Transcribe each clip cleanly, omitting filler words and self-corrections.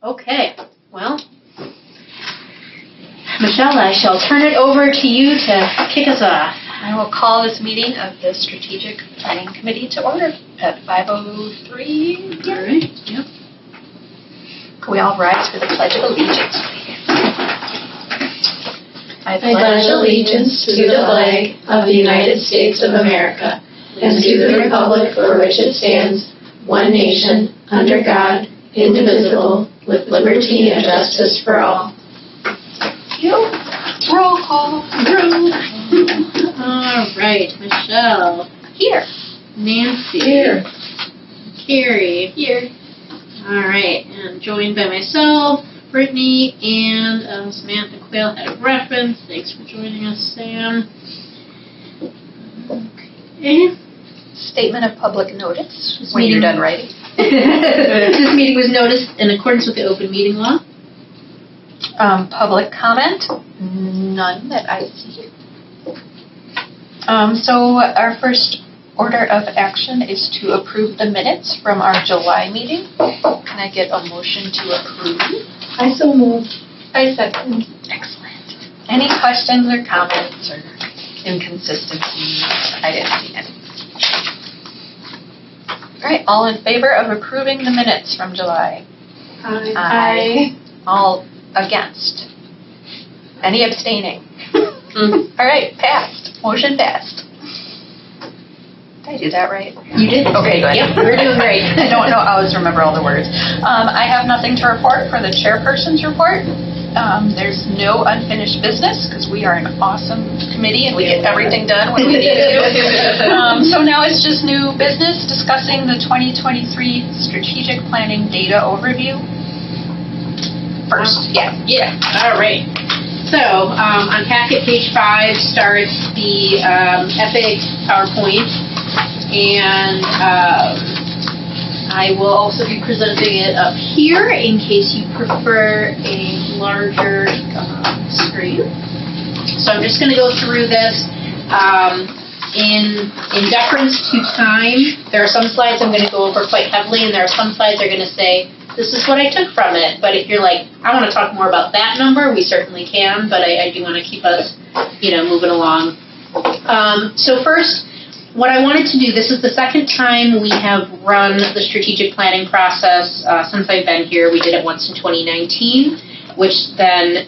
Okay, well, Michelle, I shall turn it over to you to kick us off. I will call this meeting of the Strategic Planning Committee to order at 5:03. All right, yep. Can we all rise for the Pledge of Allegiance, please? I pledge allegiance to the flag of the United States of America and to the republic for which it stands, one nation, under God, indivisible, with liberty and justice for all. Roll call. All right, Michelle. Here. Nancy. Here. Carrie. Here. All right, and joined by myself, Brittany, and Samantha Quayle had a reference. Thanks for joining us, Sam. Okay. Statement of public notice This when you're meeting- done writing. This meeting was noticed in accordance with the open meeting law. Public comment? None that I see. So our first order of action is to approve the minutes from our July meeting. Can I get a motion to approve? I so move. I second. Excellent. Any questions or comments or inconsistencies? I didn't see any. All right, all in favor of approving the minutes from July? Aye. All against? Any abstaining? All right, passed. Motion passed. Did I do that right? You did. Okay, good. Yep, we're doing great. I don't know, I always remember all the words. I have nothing to report for the chairperson's report. There's no unfinished business because we are an awesome committee and we get everything done when we need to. So now it's just new business, discussing the 2023 strategic planning data overview. First, yeah. All right. So on packet page 5 starts the EPIC PowerPoint, and I will also be presenting it up here in case you prefer a larger screen. So I'm just going to go through this in deference to time. There are some slides I'm going to go over quite heavily, and there are some slides that are going to say, this is what I took from it. But if you're like, I want to talk more about that number, we certainly can, but I do want to keep us, moving along. So first, what I wanted to do, this is the second time we have run the strategic planning process since I've been here. We did it once in 2019, which then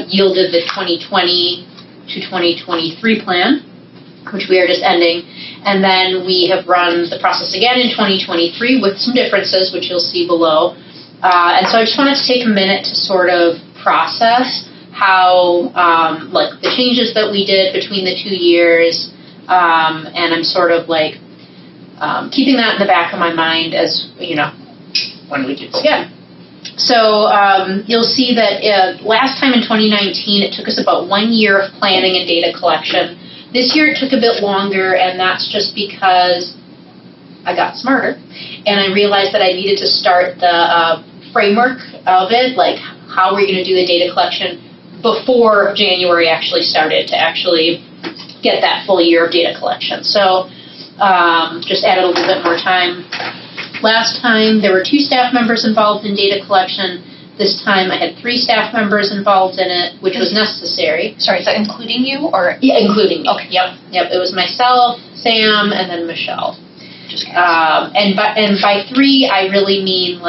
yielded the 2020 to 2023 plan, which we are just ending. And then we have run the process again in 2023 with some differences, which you'll see below. And so I just wanted to take a minute to sort of process how, the changes that we did between the 2 years, and I'm sort of keeping that in the back of my mind as, when we do this again. So you'll see that last time in 2019, it took us about 1 year of planning and data collection. This year it took a bit longer, and that's just because I got smarter, and I realized that I needed to start the framework of it, like how we're going to do the data collection before January actually started, to actually get that full year of data collection. So just added a little bit more time. Last time there were 2 staff members involved in data collection. This time I had 3 staff members involved in it, which was necessary. Sorry, is that including you or? Yeah, including me. Okay. Yep. It was myself, Sam, and then Michelle. And by 3, I really mean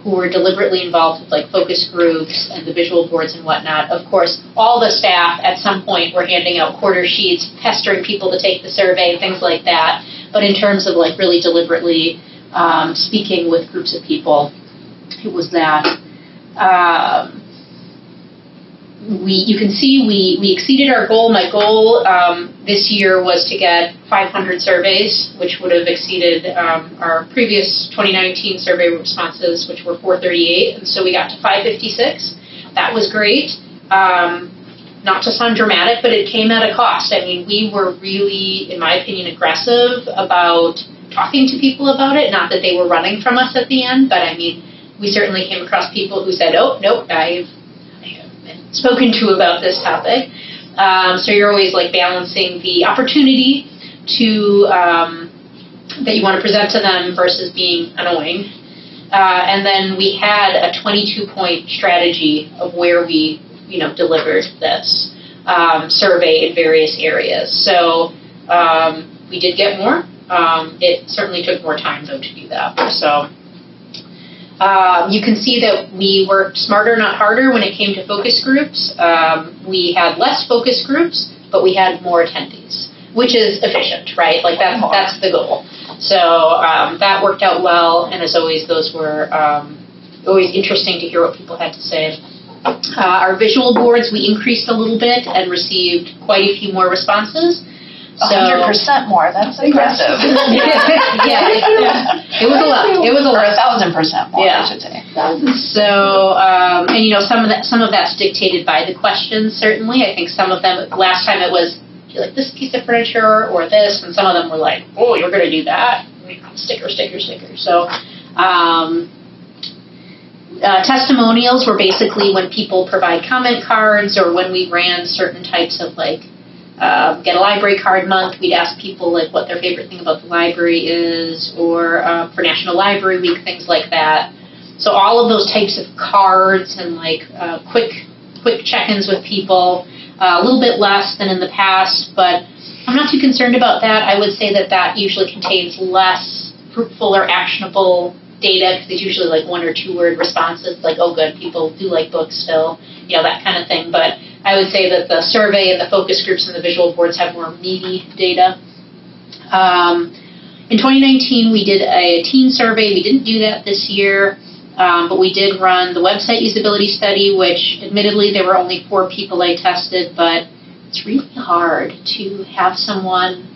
who were deliberately involved with focus groups and the visual boards and whatnot. Of course, all the staff at some point were handing out quarter sheets, pestering people to take the survey, things like that. But in terms of really deliberately speaking with groups of people, it was that. You can see we exceeded our goal. My goal this year was to get 500 surveys, which would have exceeded our previous 2019 survey responses, which were 438, and so we got to 556. That was great. Not to sound dramatic, but it came at a cost. I mean, we were really, in my opinion, aggressive about talking to people about it. Not that they were running from us at the end, but I mean, we certainly came across people who said, oh, nope, I've been spoken to about this topic. So you're always balancing the opportunity to that you want to present to them versus being annoying. And then we had a 22-point strategy of where we, delivered this survey in various areas. So we did get more. It certainly took more time, though, to do that. So you can see that we worked smarter, not harder, when it came to focus groups. We had less focus groups, but we had more attendees, which is efficient, right? Like that's the goal. So that worked out well, and as always, those were always interesting to hear what people had to say. Our visual boards, we increased a little bit and received quite a few more responses. 100% more. That's impressive. Yeah, it was a lot. It was a lot. Or 1,000% more, Yeah. I should say. So, and some of that's dictated by the questions. Certainly, I think some of them. Last time it was, do you like this piece of furniture or this? And some of them were like, oh, you're going to do that. Sticker. So. Testimonials were basically when people provide comment cards, or when we ran certain types of get a library card month, we'd ask people what their favorite thing about the library is, or for National Library Week, things like that. So all of those types of cards and quick check-ins with people, a little bit less than in the past, but I'm not too concerned about that. I would say that usually contains less fruitful or actionable data, because it's usually 1 or 2 word responses, oh good, people do like books still, that kind of thing. But I would say that the survey and the focus groups and the visual boards have more meaty data. In 2019, we did a teen survey. We didn't do that this year, but we did run the website usability study, which admittedly there were only 4 people I tested, but it's really hard to have someone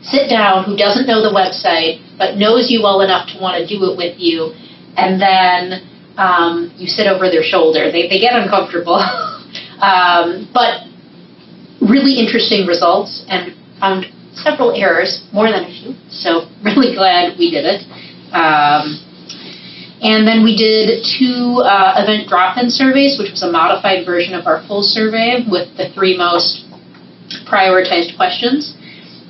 sit down who doesn't know the website but knows you well enough to want to do it with you, and then you sit over their shoulder. They get uncomfortable. But really interesting results, and found several errors, more than a few, so really glad we did it. And then we did 2 event drop-in surveys, which was a modified version of our full survey with the 3 most prioritized questions.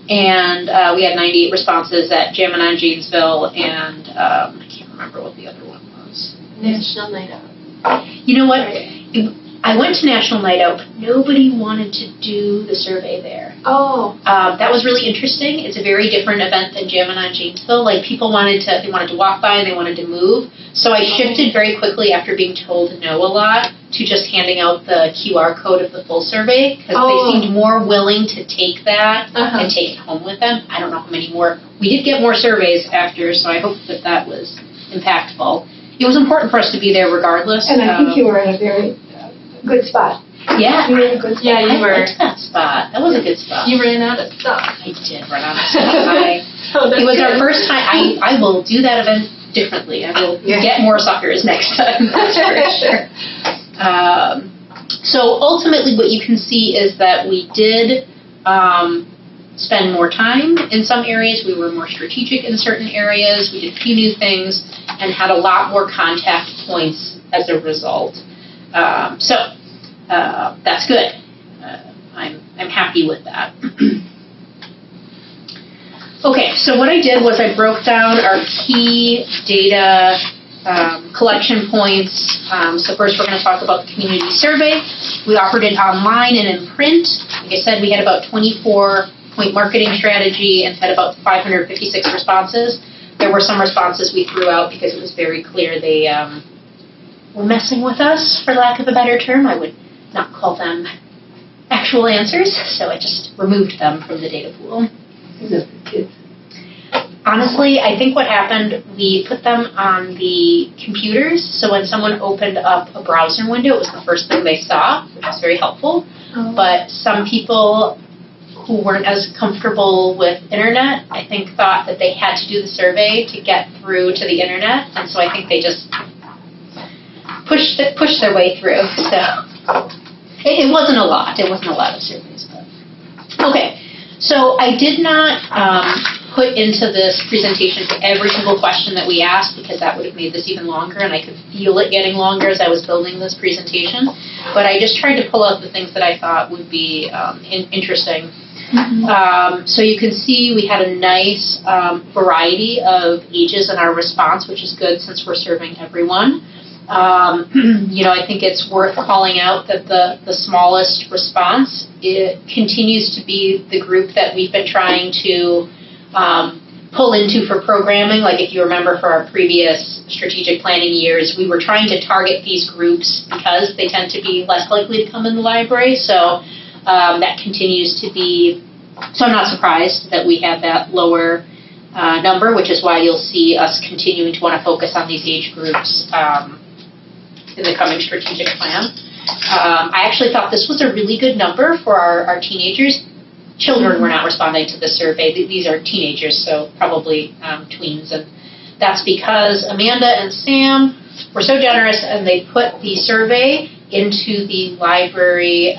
And we had 98 responses at Jammin' on Janesville, and I can't remember what the other one was. National Night Out. You know what? I went to National Night Out, but nobody wanted to do the survey there. Oh. That was really interesting. It's a very different event than Jammin' on Janesville. People wanted to walk by and they wanted to move. So I shifted very quickly after being told no a lot to just handing out the QR code of the full survey, because they seemed more willing to take that and take it home with them. I don't know how many more. We did get more surveys after, so I hope that was impactful. It was important for us to be there regardless. And I think you were in a very good spot. Yeah. You were in a good spot. Yeah, you were. I liked that spot. That was a good spot. You ran out of stuff. I did run out of stuff. It was our first time. I will do that event differently. I will get more suckers next time. That's for sure. So ultimately what you can see is that we did spend more time in some areas. We were more strategic in certain areas. We did a few new things and had a lot more contact points as a result. So that's good. I'm happy with that. Okay, so what I did was I broke down our key data collection points. So first we're going to talk about the community survey. We offered it online and in print. Like I said, we had about 24-point marketing strategy and had about 556 responses. There were some responses we threw out because it was very clear they were messing with us, for lack of a better term. I would not call them actual answers, so I just removed them from the data pool. Honestly, I think what happened, we put them on the computers, so when someone opened up a browser window, it was the first thing they saw, which was very helpful. But some people who weren't as comfortable with internet, I think thought that they had to do the survey to get through to the internet, and so I think they just pushed their way through. So it wasn't a lot. It wasn't a lot of surveys. But. Okay, so I did not put into this presentation every single question that we asked, because that would have made this even longer, and I could feel it getting longer as I was building this presentation. but I just tried to pull out the things that I thought would be interesting. So you can see we had a nice variety of ages in our response, which is good since we're serving everyone. I think it's worth calling out that the smallest response, it continues to be the group that we've been trying to pull into for programming. Like if you remember for our previous strategic planning years, we were trying to target these groups because they tend to be less likely to come in the library. So that continues to be, so I'm not surprised that we have that lower number, which is why you'll see us continuing to want to focus on these age groups in the coming strategic plan. I actually thought this was a really good number for our teenagers. Children were not responding to the survey. These are teenagers, so probably tweens. And that's because Amanda and Sam were so generous and they put the survey into the library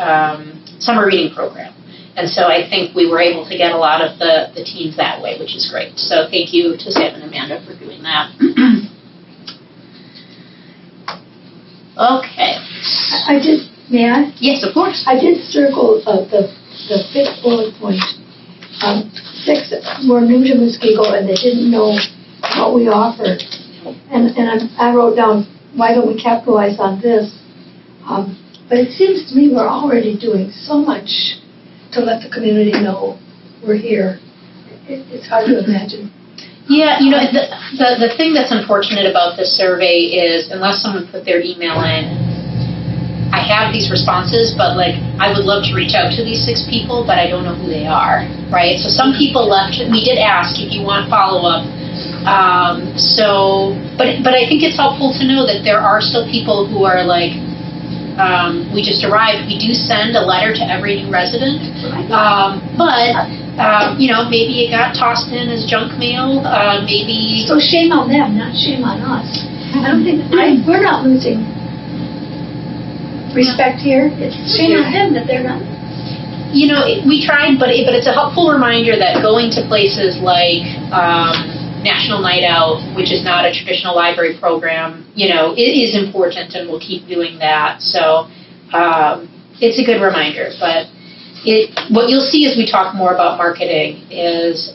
summer reading program. And so I think we were able to get a lot of the teens that way, which is great. So thank you to Sam and Amanda for doing that. Okay. May I? Yes, of course. I did circle the fifth bullet point. 6 were new to Muskego and they didn't know what we offered. And I wrote down, why don't we capitalize on this? But it seems to me we're already doing so much to let the community know we're here. It's hard to imagine. Yeah, the thing that's unfortunate about this survey is unless someone put their email in, I have these responses, but I would love to reach out to these 6 people, but I don't know who they are, right? So some people left, we did ask if you want follow-up. But I think it's helpful to know that there are still people who are we just arrived. We do send a letter to every new resident, maybe it got tossed in as junk mail. Maybe. So shame on them, not shame on us. I don't think we're not losing respect here. It's shame on them that they're not. We tried, but it's a helpful reminder that going to places like National Night Out, which is not a traditional library program, it is important, and we'll keep doing that. So it's a good reminder. But what you'll see as we talk more about marketing is,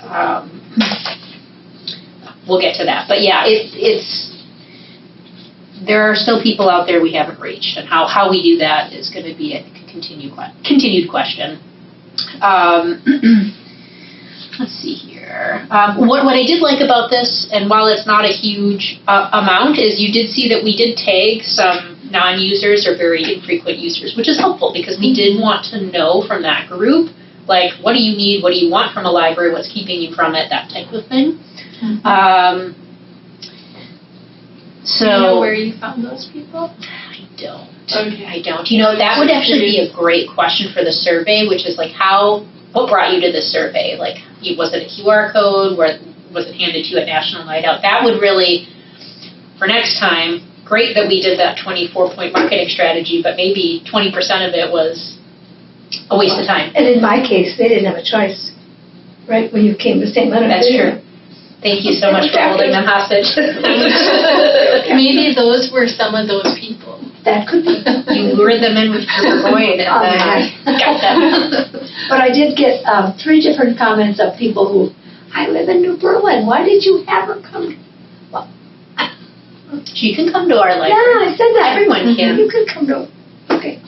we'll get to that. But yeah, there are still people out there we haven't reached, and how we do that is going to be, I think, a continued question. Let's see here. What I did like about this, and while it's not a huge amount, is you did see that we did tag some non-users or very infrequent users, which is helpful because we did want to know from that group, what do you need, what do you want from a library, what's keeping you from it, that type of thing. Do you know where you found those people? I don't. Okay. I don't. That would actually be a great question for the survey, which is what brought you to the survey? Was it a QR code? Was it handed to you at National Night Out? That would really, for next time, great that we did that 24-point marketing strategy, but maybe 20% of it was a waste of time. And in my case, they didn't have a choice, right? When you came to St. Leonard. That's true. Thank you so much for holding them hostage. Maybe those were some of those people. That could be. You lured them in with your void and got them. But I did get 3 different comments of people who, I live in New Berlin. Why did you ever come? Well, you can come to our library. Yeah, I said that. Everyone can. You can come to. Okay.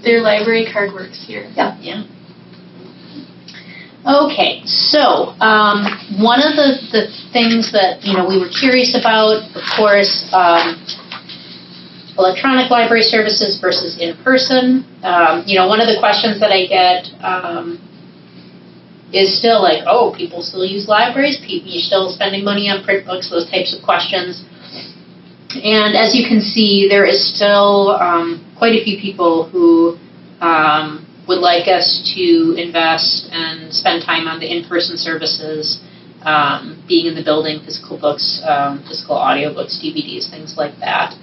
Their library card works here. Yeah. Okay, so one of the things that we were curious about, of course, electronic library services versus in person. One of the questions that I get is still people still use libraries? You're still spending money on print books? Those types of questions. And as you can see, there is still quite a few people who would like us to invest and spend time on the in-person services, being in the building, physical books, physical audiobooks, DVDs, things like that.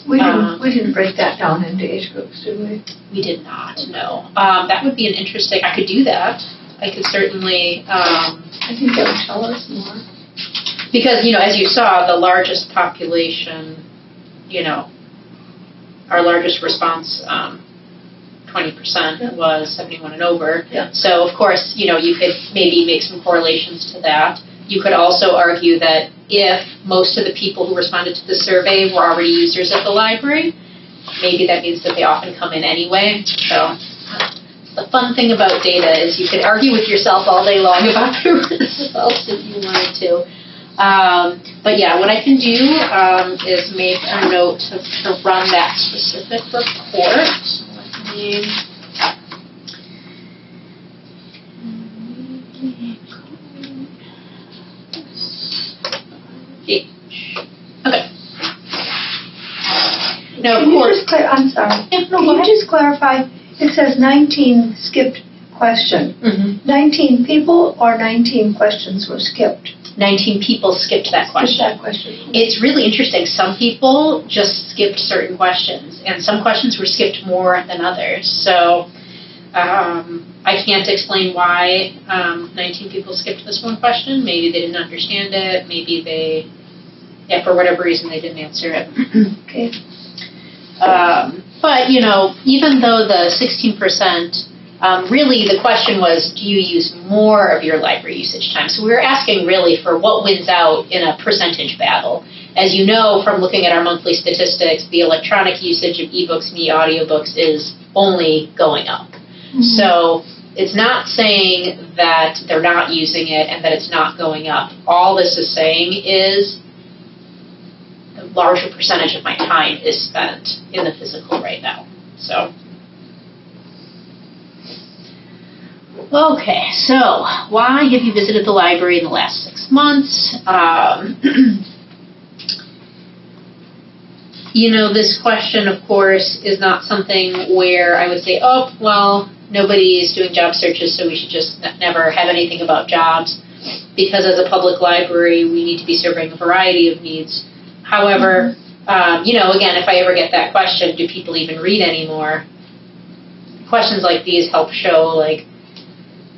We didn't break that down into age groups, did we? We did not, no. That would be an interesting, I could do that. I could certainly. I think that would tell us more. Because, as you saw, the largest population, our largest response 20% was 71 and over. Yeah. So of course, you could maybe make some correlations to that. You could also argue that if most of the people who responded to the survey were already users of the library, maybe that means that they often come in anyway. So the fun thing about data is you can argue with yourself all day long about the results if you wanted to. But yeah, what I can do is make a note to run that specific report. So let me Okay. Now, of course. I'm sorry. Yeah, no, Can go you ahead. just clarify, it says 19 skipped question. Mhm. 19 people or 19 questions were skipped? 19 people skipped that question. Skipped that question. It's really interesting. Some people just skipped certain questions, and some questions were skipped more than others. So I can't explain why 19 people skipped this one question. Maybe they didn't understand it. Maybe for whatever reason, they didn't answer it. Okay. But, even though the 16%, really the question was, do you use more of your library usage time? So we were asking really for what wins out in a percentage battle. As you know from looking at our monthly statistics, the electronic usage of ebooks and e-audiobooks is only going up. Mm-hmm. So it's not saying that they're not using it and that it's not going up. All this is saying is a larger percentage of my time is spent in the physical right now. So, okay, so why have you visited the library in the last 6 months? This question, of course, is not something where I would say, oh, well, nobody's doing job searches, so we should just never have anything about jobs. Because as a public library, we need to be serving a variety of needs. However, again, if I ever get that question, do people even read anymore? Questions like these help show,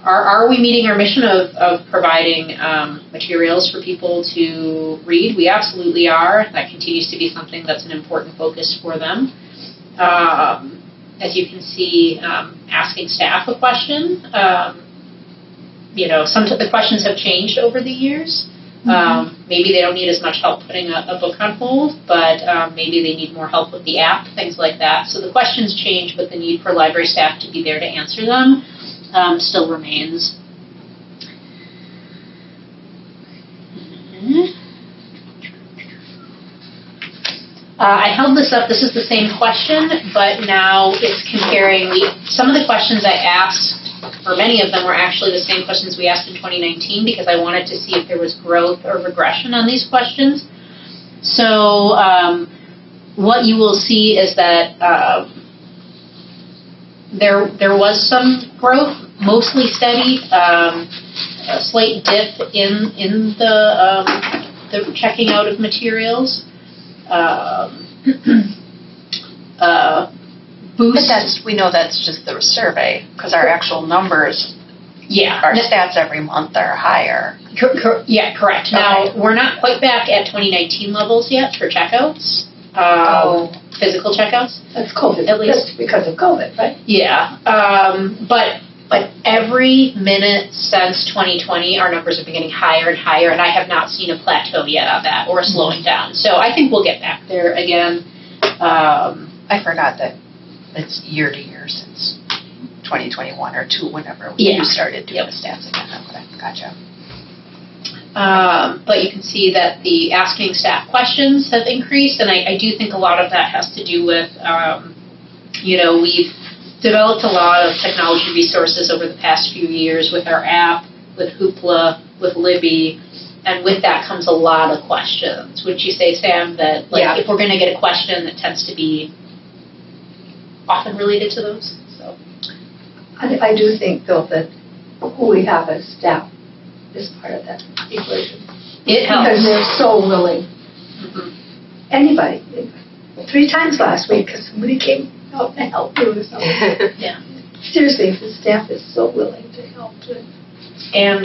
are we meeting our mission of providing materials for people to read? We absolutely are. That continues to be something that's an important focus for them. As you can see, asking staff a question, some of the questions have changed over the years. Maybe they don't need as much help putting a book on hold, but maybe they need more help with the app, things like that. So the questions change, but the need for library staff to be there to answer them still remains. I held this up. This is the same question, but now it's comparing some of the questions I asked, or many of them were actually the same questions we asked in 2019 because I wanted to see if there was growth or regression on these questions. So what you will see is that there was some growth, mostly steady, a slight dip in the checking out of materials. Boost. But we know that's just the survey, because our actual numbers, our stats every month are higher. Yeah, correct. Okay. Now, we're not quite back at 2019 levels yet for checkouts, physical checkouts. That's COVID. At least. That's because of COVID, right? Yeah, but every minute since 2020, our numbers have been getting higher and higher, and I have not seen a plateau yet on that or a slowing down. So I think we'll get back there again. I forgot that it's year to year since 2021 or whenever you started doing the stats again. Okay, gotcha. But you can see that the asking staff questions have increased, and I do think a lot of that has to do with, we've developed a lot of technology resources over the past few years with our app, with Hoopla, with Libby, and with that comes a lot of questions. Would you say, Sam, that if we're going to get a question, that tends to be often related to those? So, I do think, though, that who we have as staff is part of that equation. It helps. Because they're so willing. Mm-hmm. Anybody. 3 times last week, because somebody came out to help me with something. Yeah. Seriously, the staff is so willing to help too. And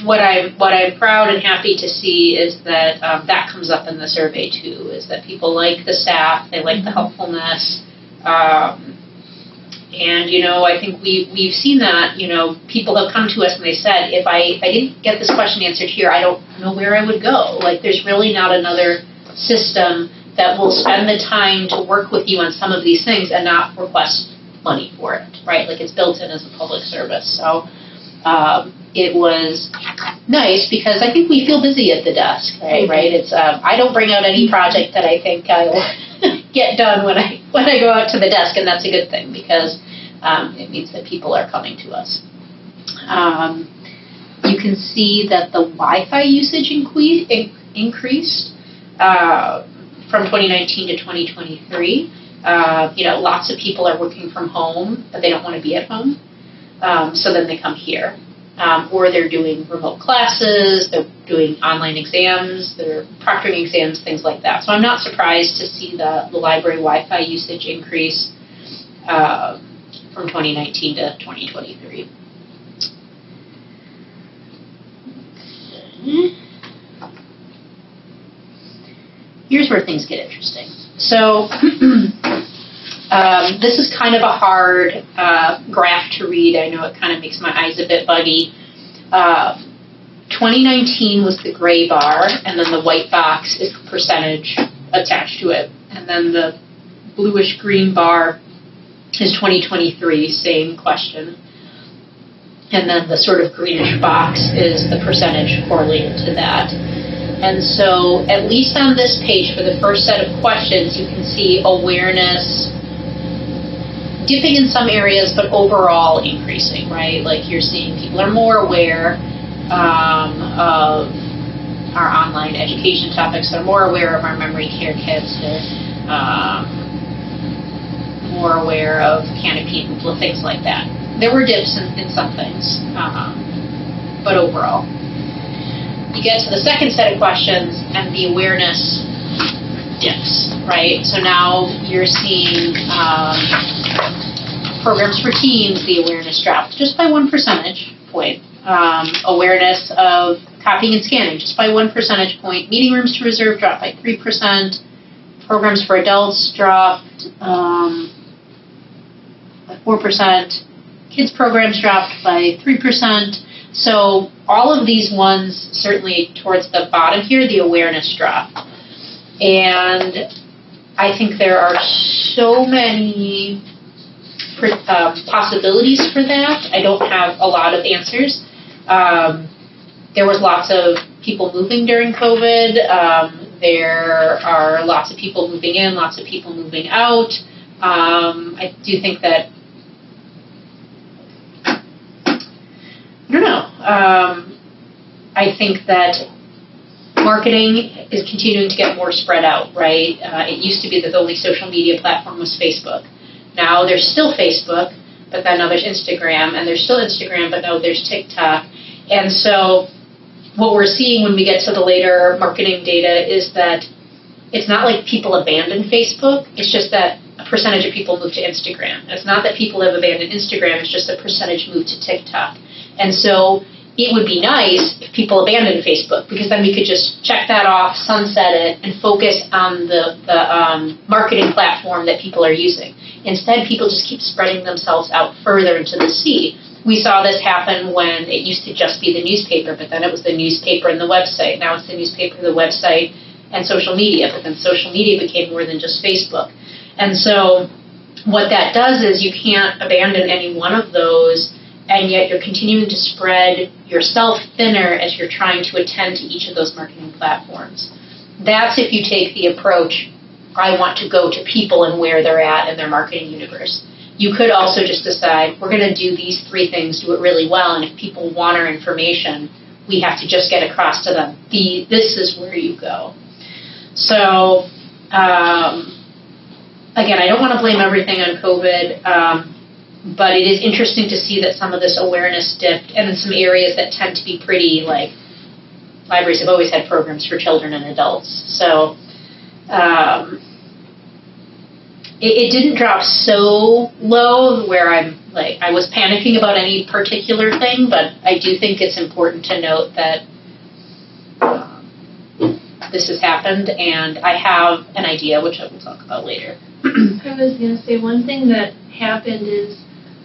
what I'm proud and happy to see is that that comes up in the survey too. Is that people like the staff, they like the helpfulness, And, I think we've seen that, people have come to us and they said, if I didn't get this question answered here, I don't know where I would go. Like, there's really not another system that will spend the time to work with you on some of these things and not request money for it, right? Like, it's built in as a public service. So it was nice because I think we feel busy at the desk, right? It's I don't bring out any project that I think I will get done when I go out to the desk, and that's a good thing because it means that people are coming to us. You can see that the Wi-Fi usage increased from 2019 to 2023. Lots of people are working from home, but they don't want to be at home, so then they come here. Or they're doing remote classes, they're doing online exams, they're proctoring exams, things like that. So I'm not surprised to see the library Wi-Fi usage increase from 2019 to 2023. Here's where things get interesting. So this is kind of a hard graph to read. I know it kind of makes my eyes a bit buggy. 2019 was the gray bar, and then the white box is the percentage attached to it. And then the bluish-green bar is 2023, same question. And then the sort of greenish box is the percentage correlated to that. And so, at least on this page, for the first set of questions, you can see awareness dipping in some areas, but overall increasing, right? Like, you're seeing people are more aware of our online education topics. They're more aware of our memory care kits. They're more aware of canopy and things like that. There were dips in some things, but overall. You get to the second set of questions, and the awareness dips, right? So now you're seeing programs for teens, the awareness dropped just by 1 percentage point. Awareness of copying and scanning just by 1 percentage point. Meeting rooms to reserve dropped by 3%. Programs for adults dropped by 4%. Kids programs dropped by 3%. So all of these ones, certainly towards the bottom here, the awareness dropped. And I think there are so many possibilities for that. I don't have a lot of answers. There was lots of people moving during COVID. There are lots of people moving in, lots of people moving out. I do think that, I don't know. I think that marketing is continuing to get more spread out, right? It used to be that the only social media platform was Facebook. Now there's still Facebook, but then now there's Instagram, and there's still Instagram, but now there's TikTok. And so what we're seeing when we get to the later marketing data is that it's not like people abandoned Facebook, it's just that a percentage of people moved to Instagram. And it's not that people have abandoned Instagram, it's just a percentage moved to TikTok. And so it would be nice if people abandoned Facebook, because then we could just check that off, sunset it, and focus on the marketing platform that people are using. Instead, people just keep spreading themselves out further into the sea. We saw this happen when it used to just be the newspaper, but then it was the newspaper and the website. Now it's the newspaper, the website, and social media, but then social media became more than just Facebook. And so what that does is you can't abandon any one of those, and yet you're continuing to spread yourself thinner as you're trying to attend to each of those marketing platforms. That's if you take the approach, I want to go to people and where they're at in their marketing universe. You could also just decide, we're going to do these 3 things, do it really well, and if people want our information, we have to just get across to them, this is where you go. So, again, I don't want to blame everything on COVID, but it is interesting to see that some of this awareness dipped, and in some areas that tend to be pretty, like, libraries have always had programs for children and adults. So, it didn't drop so low where I was panicking about any particular thing, but I do think it's important to note that this has happened, and I have an idea, which I will talk about later. I was going to say one thing that happened is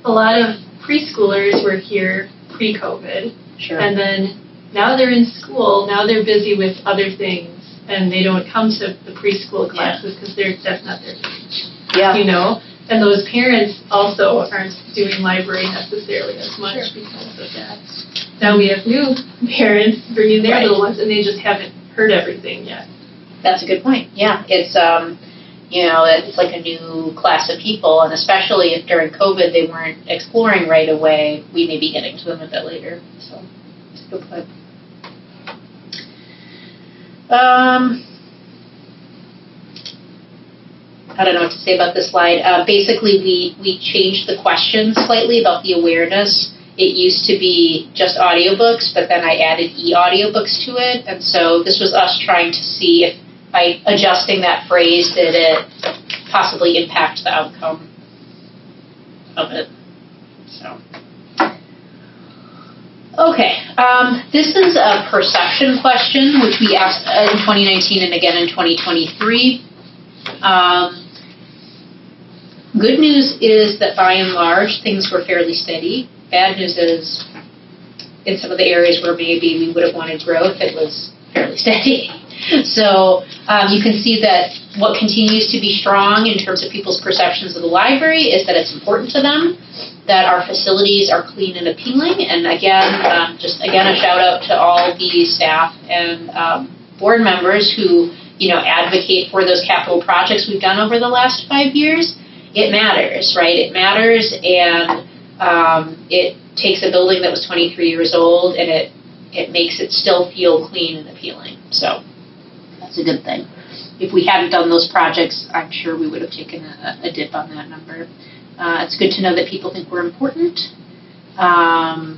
a lot of preschoolers were here pre-COVID. Sure. And then now they're in school, now they're busy with other things, and they don't come to the preschool classes because that's not their thing. Yeah. You know? And those parents also aren't doing library necessarily as much because of that. Now we have new parents bringing their little ones, and they just haven't heard everything yet. That's a good point. Yeah, it's it's like a new class of people, and especially if during COVID they weren't exploring right away, we may be getting to them a bit later. So it's a good point. I don't know what to say about this slide. Basically, we changed the question slightly about the awareness. It used to be just audiobooks, but then I added e-audiobooks to it, and so this was us trying to see if by adjusting that phrase did it possibly impact the outcome of it. So, okay, this is a perception question which we asked in 2019 and again in 2023. Good news is that by and large things were fairly steady. Bad news is in some of the areas where maybe we would have wanted growth, it was fairly steady. So you can see that what continues to be strong in terms of people's perceptions of the library is that it's important to them, that our facilities are clean and appealing. And again, a shout out to all the staff and board members who advocate for those capital projects we've done over the last 5 years. It matters, right? It matters, and it takes a building that was 23 years old, and it makes it still feel clean and appealing. So that's a good thing. If we hadn't done those projects, I'm sure we would have taken a dip on that number. It's good to know that people think we're important. I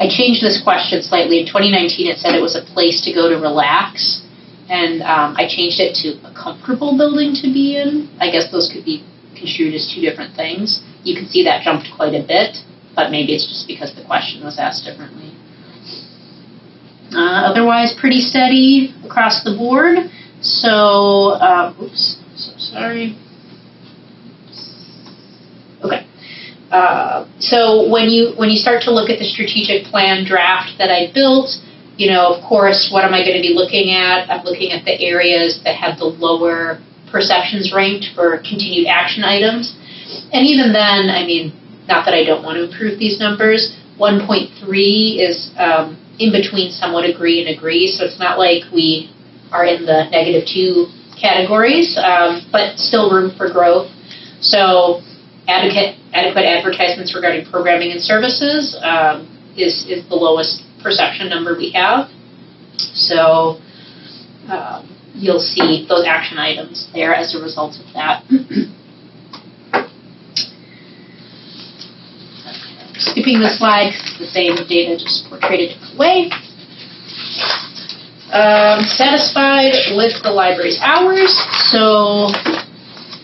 changed this question slightly. In 2019, it said it was a place to go to relax. And I changed it to a comfortable building to be in. I guess those could be construed as two different things. You can see that jumped quite a bit, but maybe it's just because the question was asked differently. Otherwise, pretty steady across the board. So, sorry. Okay. So when you start to look at the strategic plan draft that I built, of course, what am I going to be looking at? I'm looking at the areas that had the lower perceptions ranked for continued action items. And even then, not that I don't want to improve these numbers, 1.3 is in between somewhat agree and agree, so it's not like we are in the -2 categories, but still room for growth. So adequate advertisements regarding programming and services is the lowest perception number we have. So you'll see those action items there as a result of that. Skipping the slide because it's the same data, just portrayed a different way. Satisfied with the library's hours. So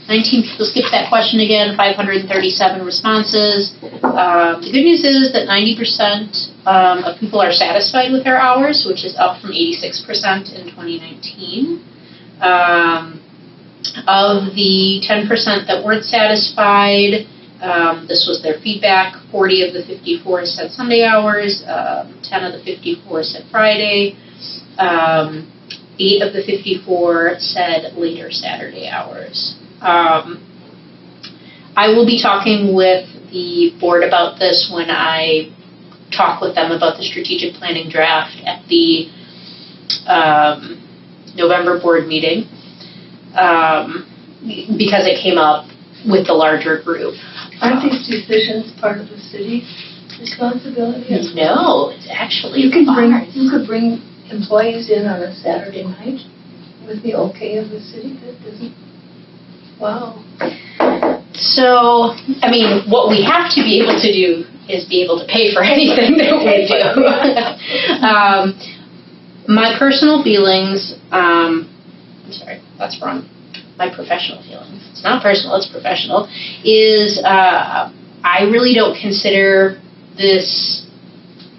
19 people skipped that question again, 537 responses. The good news is that 90% of people are satisfied with their hours, which is up from 86% in 2019. Of the 10% that weren't satisfied, this was their feedback, 40 of the 54 said Sunday hours, 10 of the 54 said Friday, 8 of the 54 said later Saturday hours. I will be talking with the board about this when I talk with them about the strategic planning draft at the November board meeting, because it came up with the larger group. Aren't these decisions part of the city's responsibility? No, it's actually you could bring employees in on a Saturday night with the okay of the city. That doesn't. Wow. So, what we have to be able to do is be able to pay for anything that we do. My personal feelings, I'm sorry, that's wrong. My professional feelings, it's not personal, it's professional, is I really don't consider this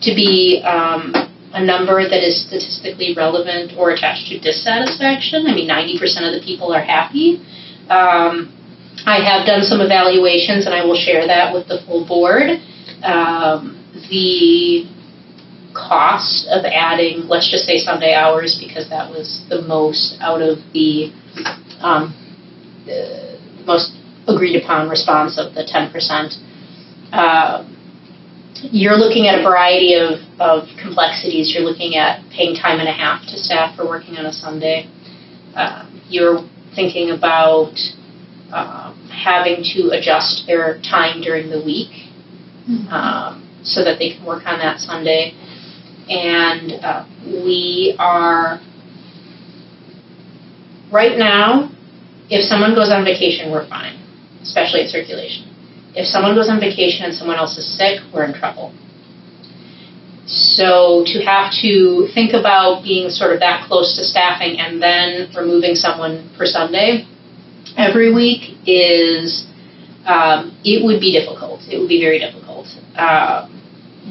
to be a number that is statistically relevant or attached to dissatisfaction. 90% of the people are happy. I have done some evaluations, and I will share that with the full board. The cost of adding, let's just say Sunday hours, because that was the most out of the most agreed upon response of the 10%. You're looking at a variety of complexities. You're looking at paying time and a half to staff for working on a Sunday. You're thinking about having to adjust their time during the week so that they can work on that Sunday. And we are, right now, if someone goes on vacation, we're fine, especially at circulation. If someone goes on vacation and someone else is sick, we're in trouble. So to have to think about being sort of that close to staffing and then removing someone for Sunday every week is, it would be difficult. It would be very difficult.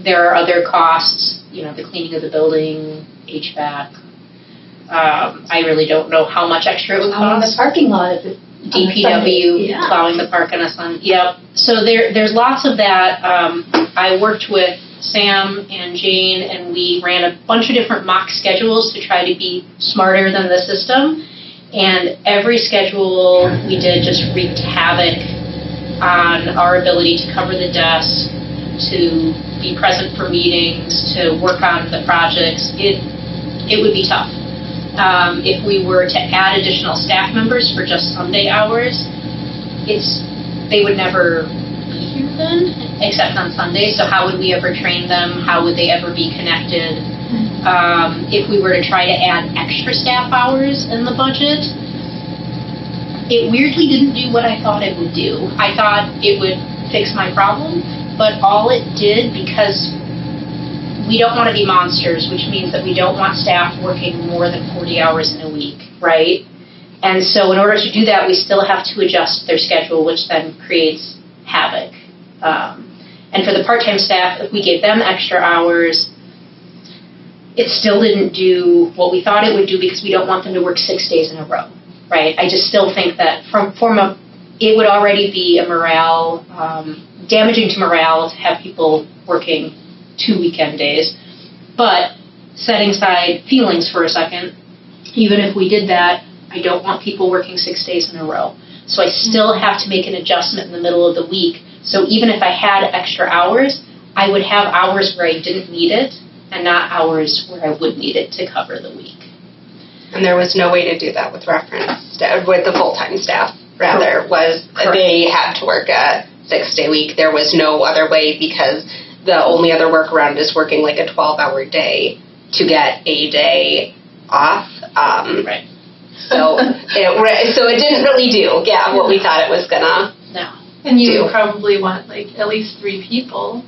There are other costs, the cleaning of the building, HVAC. I really don't know how much extra it would cost. The parking lot, if it's DPW, plowing the park on a Sunday. Yep. So there's lots of that. I worked with Sam and Jane, and we ran a bunch of different mock schedules to try to be smarter than the system. And every schedule we did just wreaked havoc on our ability to cover the desk, to be present for meetings, to work on the projects. It would be tough. If we were to add additional staff members for just Sunday hours, they would never be here then, except on Sunday. So how would we ever train them? How would they ever be connected? If we were to try to add extra staff hours in the budget, it weirdly didn't do what I thought it would do. I thought it would fix my problem, but all it did, because we don't want to be monsters, which means that we don't want staff working more than 40 hours in a week, right? And so in order to do that, we still have to adjust their schedule, which then creates havoc. And for the part-time staff, if we gave them extra hours, it still didn't do what we thought it would do, because we don't want them to work 6 days in a row, right? I just still think that it would already be a morale, damaging to morale to have people working 2 weekend days. But setting aside feelings for a second, even if we did that, I don't want people working 6 days in a row. So I still have to make an adjustment in the middle of the week. So even if I had extra hours, I would have hours where I didn't need it and not hours where I would need it to cover the week. And there was no way to do that with with the full-time staff. Rather, Correct. They had to work a 6-day week. There was no other way, because the only other workaround is working like a 12-hour day to get a day off. Right. So it didn't really do, what we thought it was gonna. No. And you would probably want at least 3 people.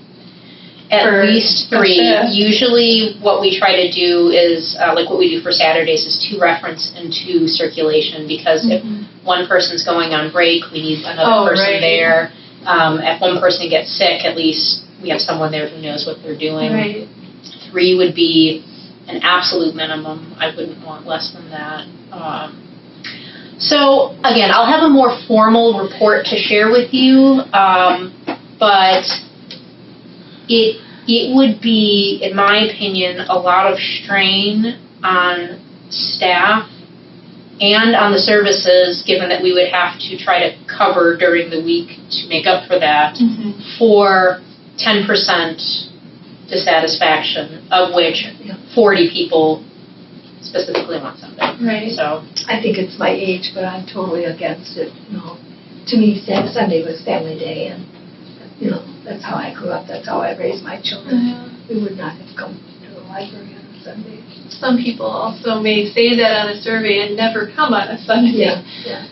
At least 3. Usually what we try to do is, what we do for Saturdays, is 2 reference and 2 circulation, because if one person's going on break, we need another person there. If one person gets sick, at least we have someone there who knows what they're doing. Right. 3 would be an absolute minimum. I wouldn't want less than that. So again, I'll have a more formal report to share with you, but it would be, in my opinion, a lot of strain on staff and on the services, given that we would have to try to cover during the week to make up for that, for 10% dissatisfaction, of which 40 people specifically want Sunday. Right. So I think it's my age, but I'm totally against it. To me, Sunday was family day, and that's how I grew up. That's how I raised my children. We would not have come to the library on a Sunday. Some people also may say that on a survey and never come on a Sunday. Yeah.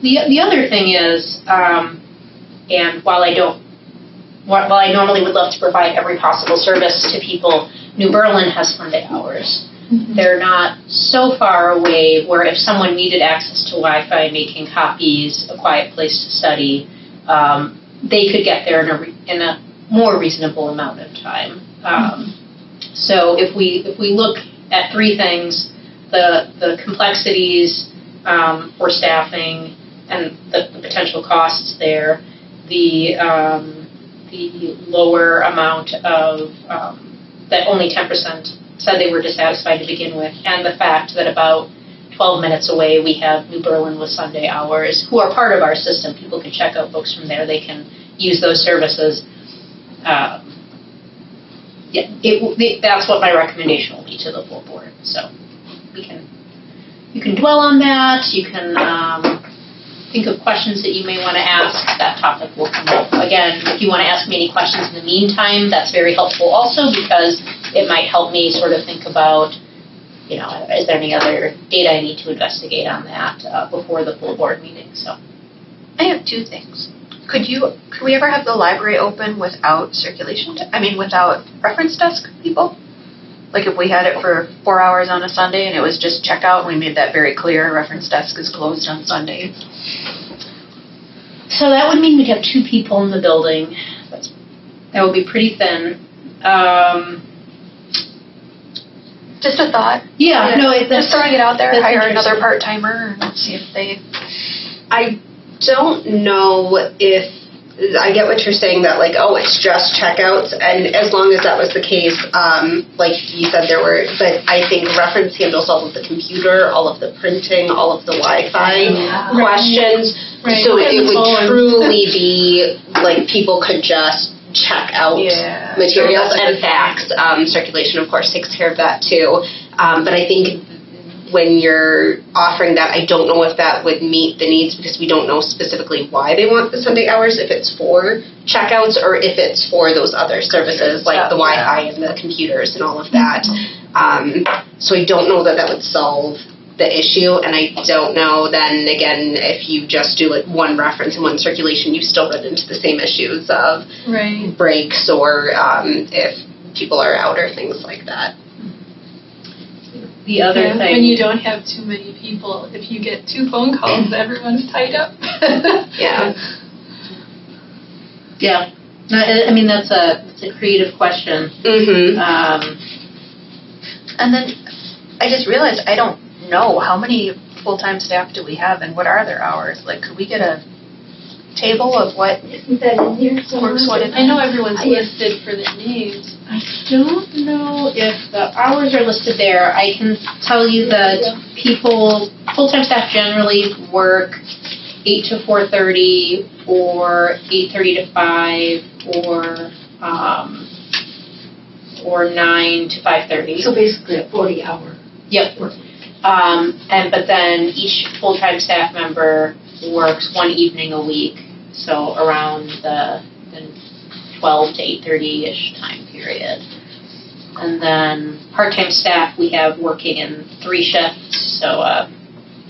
the other thing is, and while I normally would love to provide every possible service to people, New Berlin has Sunday hours. They're not so far away where if someone needed access to Wi-Fi, making copies, a quiet place to study, they could get there in a more reasonable amount of time. So if we look at 3 things, the complexities for staffing, and the potential costs there, the lower amount of, that only 10% said they were dissatisfied to begin with, and the fact that about 12 minutes away we have New Berlin with Sunday hours, who are part of our system. People can check out books from there. They can use those services. That's what my recommendation will be to the full board. So you can dwell on that. You can think of questions that you may want to ask. That topic will come up. Again, if you want to ask me any questions in the meantime, that's very helpful also, because it might help me sort of think about, is there any other data I need to investigate on that before the full board meeting. So I have two things. Could we ever have the library open without circulation? Without reference desk people? Like if we had it for 4 hours on a Sunday and it was just checkout, and we made that very clear, reference desk is closed on Sundays. So that would mean we'd have 2 people in the building. That would be pretty thin. Just a thought. Yeah, no, it's just throwing it out there. Hire another interesting. part-timer and see if they. I don't know if, I get what you're saying, that it's just checkouts, and as long as that was the case, like you said, but I think reference handles all of the computer, all of the printing, all of the Wi-Fi questions, Right. so it would truly be people could just check out materials and fax. Circulation, of course, takes care of that too, but I think when you're offering that, I don't know if that would meet the needs, because we don't know specifically why they want the Sunday hours, if it's for checkouts or if it's for those other services like the Wi-Fi and the computers and all of that. So I don't know that would solve the issue, and I don't know then again if you just do one reference and one circulation, you still run into the same issues of breaks or if people are out or things like that. The other thing, when you don't have too many people, if you get 2 phone calls, everyone's tied up. Yeah. That's a creative question. Mm-hmm. And then I just realized I don't know how many full-time staff do we have and what are their hours. Could we get a table of what Isn't that in here somewhere? works, what it I know everyone's listed for the names. I don't know if the hours are listed there. I can tell you that full-time staff generally work 8 to 4:30 or 8:30 to 5 or 9 to 5:30. So basically a 40-hour. Yep. But then each full-time staff member works one evening a week, so around the 12 to 8:30-ish time period. And then part-time staff we have working in 3 shifts, so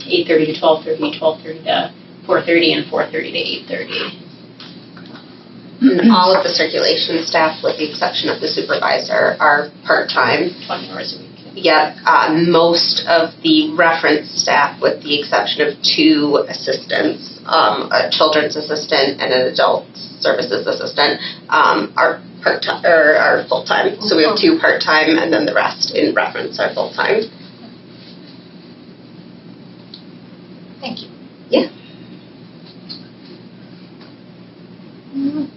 8:30 to 12:30, 12:30 to 4:30, and 4:30 to 8:30. And all of the circulation staff, with the exception of the supervisor, are part-time. 20 hours a week. Yet most of the reference staff, with the exception of 2 assistants, a children's assistant and an adult services assistant, are part-time or are full-time. So we have 2 part-time, and then the rest in reference are full-time. Thank you. Yeah.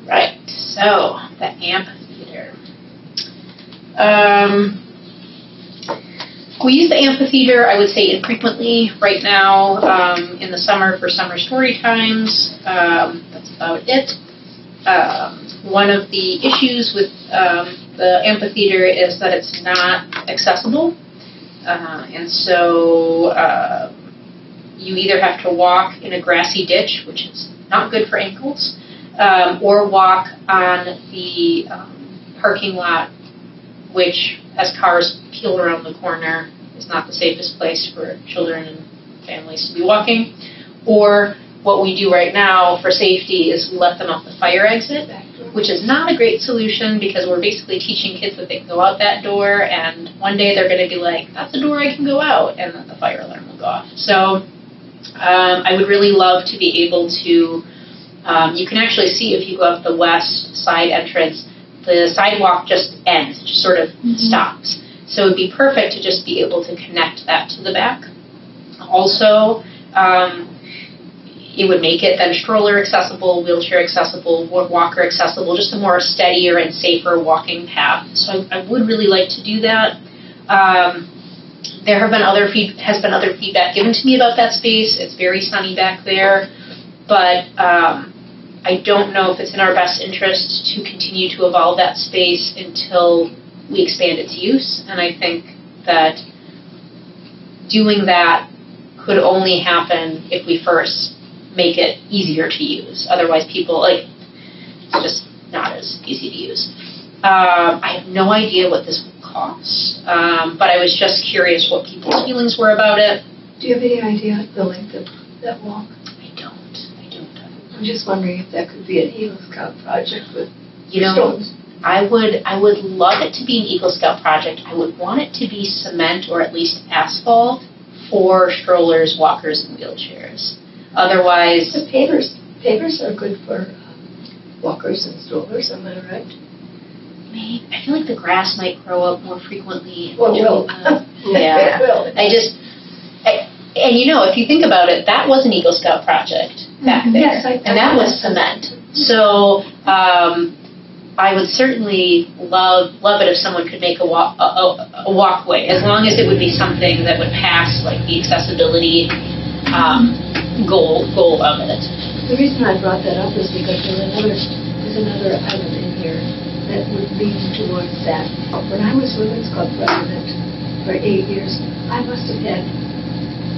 Right. So the amphitheater. We use the amphitheater, I would say, infrequently right now in the summer for summer story times. That's about it. One of the issues with the amphitheater is that it's not accessible. And so you either have to walk in a grassy ditch, which is not good for ankles, or walk on the parking lot, which, as cars peel around the corner, is not the safest place for children and families to be walking. Or what we do right now for safety is we let them out the fire exit, which is not a great solution, because we're basically teaching kids that they can go out that door, and one day they're going to be like, that's a door I can go out, and then the fire alarm will go off. So I would really love to be able to, you can actually see if you go up the west side entrance, the sidewalk just ends, just sort of stops. So it would be perfect to just be able to connect that to the back. Also, it would make it then stroller accessible, wheelchair accessible, walker accessible, just a more steadier and safer walking path. So I would really like to do that. There have been other feedback given to me about that space. It's very sunny back there, but I don't know if it's in our best interest to continue to evolve that space until we expand its use. And I think that doing that could only happen if we first make it easier to use. Otherwise, people, it's just not as easy to use. I have no idea what this will cost, but I was just curious what people's feelings were about it. Do you have any idea the length of that walk? I don't. I'm just wondering if that could be an Eagle Scout project with You know, stones. I would love it to be an Eagle Scout project. I would want it to be cement or at least asphalt for strollers, walkers, and wheelchairs. Otherwise, The pavers are good for walkers and strollers, am I right? I feel like the grass might grow up more frequently. Well, it will. Yeah. It will. And if you think about it, that was an Eagle Scout project back there. Yes, and that was cement. So I would certainly love it if someone could make a walkway, as long as it would be something that would pass like the accessibility goal of it. The reason I brought that up is because there's another item in here that would lean towards that. When I was Women's Club president for 8 years, I must have had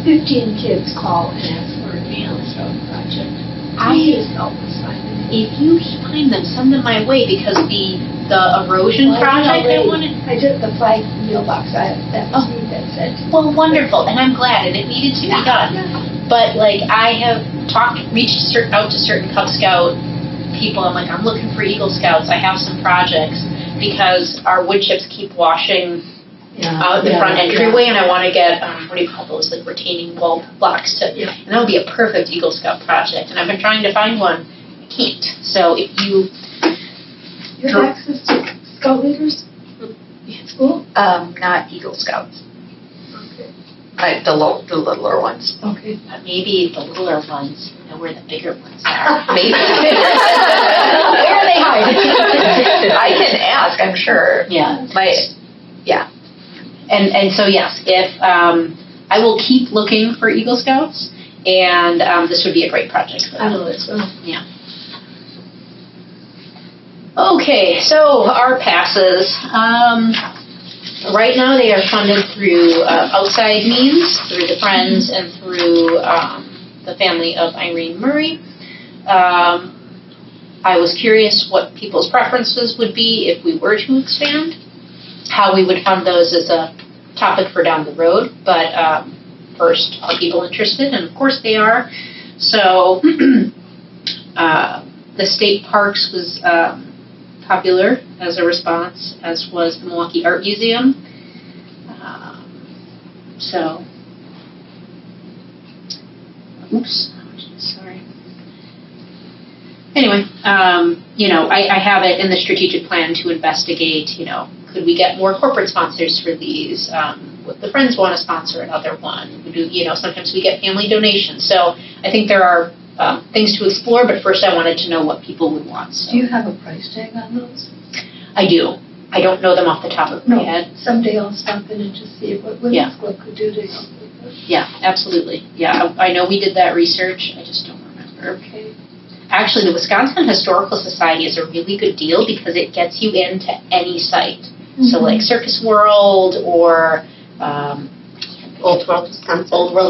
15 kids call and ask for a Eagle Scout project. Please help us find them. If you find them, send them my way, because the erosion project I wanted. I did the flag mailbox. That was me that said. Well, wonderful, and I'm glad, and it needed to be done. But I have reached out to certain Cub Scout people. I'm like, I'm looking for Eagle Scouts. I have some projects, because our wood chips keep washing out the front entryway, and I want to get what do you call those, like retaining wall blocks to, and that would be a perfect Eagle Scout project. And I've been trying to find one. I can't. So if you have access to Scout leaders at school? Not Eagle Scouts. Okay. The littler ones. Okay. But maybe the littler ones know where the bigger ones are. Maybe. Where are they hiding? I can ask, I'm sure. Yeah. Yeah. And so yes, if I will keep looking for Eagle Scouts, and this would be a great project for them. I will as well. Yeah. Okay, so our passes. Right now they are funded through outside means, through the Friends and through the family of Irene Murray. I was curious what people's preferences would be if we were to expand. How we would fund those is a topic for down the road, but first, are people interested? And of course they are. So the state parks was popular as a response, as was the Milwaukee Art Museum. Sorry. Anyway, I have it in the strategic plan to investigate, could we get more corporate sponsors for these? Would the Friends want to sponsor another one? Sometimes we get family donations. So I think there are things to explore, but first I wanted to know what people would want. So. Do you have a price tag on those? I do. I don't know them off the top of my head. Someday I'll stop in and just see what Women's Club could do to help with this. Yeah, absolutely. Yeah, I know we did that research. I just don't remember. Okay. Actually, the Wisconsin Historical Society is a really good deal because it gets you into any site. Mm-hmm. So like Circus World or Old World,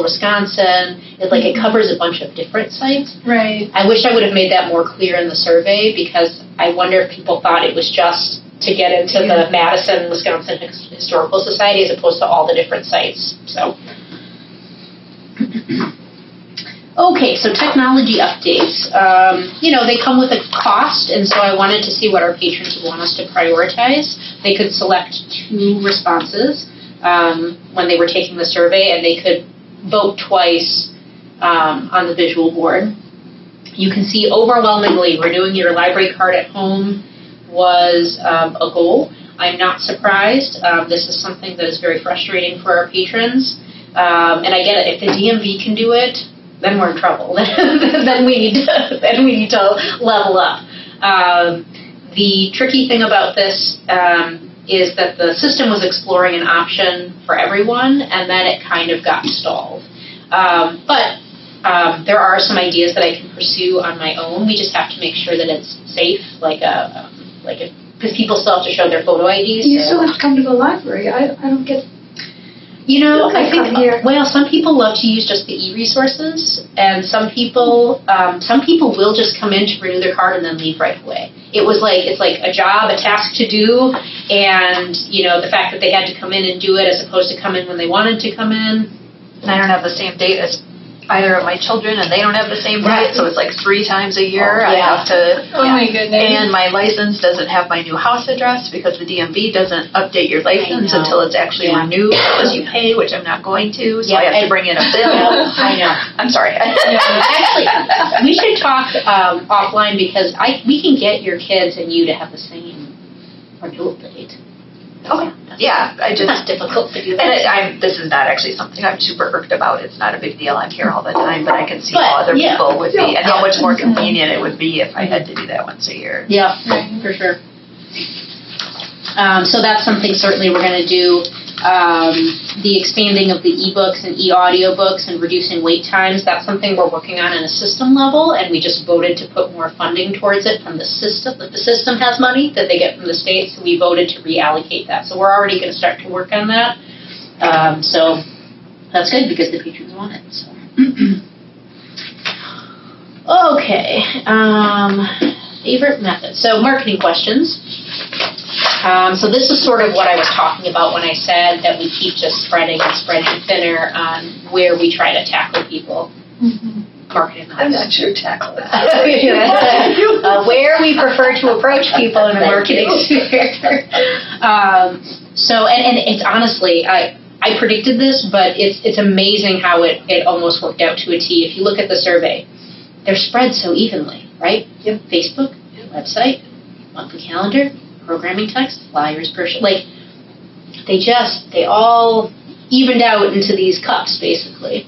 Wisconsin. It covers a bunch of different sites. Right. I wish I would have made that more clear in the survey, because I wonder if people thought it was just to get into the Madison, Wisconsin Historical Society as opposed to all the different sites. So. Okay, so technology updates. They come with a cost, and so I wanted to see what our patrons would want us to prioritize. They could select 2 responses when they were taking the survey, and they could vote twice on the visual board. You can see overwhelmingly renewing your library card at home was a goal. I'm not surprised. This is something that is very frustrating for our patrons. And I get it. If the DMV can do it, then we're in trouble. then we need to level up. The tricky thing about this is that the system was exploring an option for everyone, and then it kind of got stalled. But there are some ideas that I can pursue on my own. We just have to make sure that it's safe, because people still have to show their photo IDs. You still have to come to the library. I don't get. You know, I think, come here. well, some people love to use just the e-resources, and some people will just come in to renew their card and then leave right away. It's like a job, a task to do, and, you know, the fact that they had to come in and do it as opposed to come in when they wanted to come in. And I don't have the same date as either of my children, and they don't have the same date, so it's like 3 times a year. Oh, yeah. I have to. Oh my goodness. And my license doesn't have my new house address because the DMV doesn't update your license until it's actually renewed, unless you pay, which I'm not going to, so I have to bring in a bill. I know. I'm sorry. Actually, we should talk offline because we can get your kids and you to have the same renewal date. Okay. Yeah, It's not difficult to do that. And this is not actually something I'm super irked about. It's not a big deal. I'm here all the time, but I can see But, how other yeah. people would be and how much more convenient it would be if I had to do that once a year. Yeah, for sure. So that's something certainly we're going to do. The expanding of the ebooks and e-audiobooks and reducing wait times, that's something we're working on a system level, and we just voted to put more funding towards it from the system. The system has money that they get from the state, so we voted to reallocate that. So we're already going to start to work on that. So that's good because the patrons want it. So. Okay. Favorite method. So marketing questions. So this is sort of what I was talking about when I said that we keep just spreading thinner on where we try to tackle people. Marketing I'm methods. not sure tackle it. Where we prefer to approach people in a marketing sphere. So, and it's honestly, I predicted this, but it's amazing how it almost worked out to a T. If you look at the survey, they're spread so evenly, right? Yep. Facebook, website, monthly calendar, programming text, flyers, like they all evened out into these cups basically.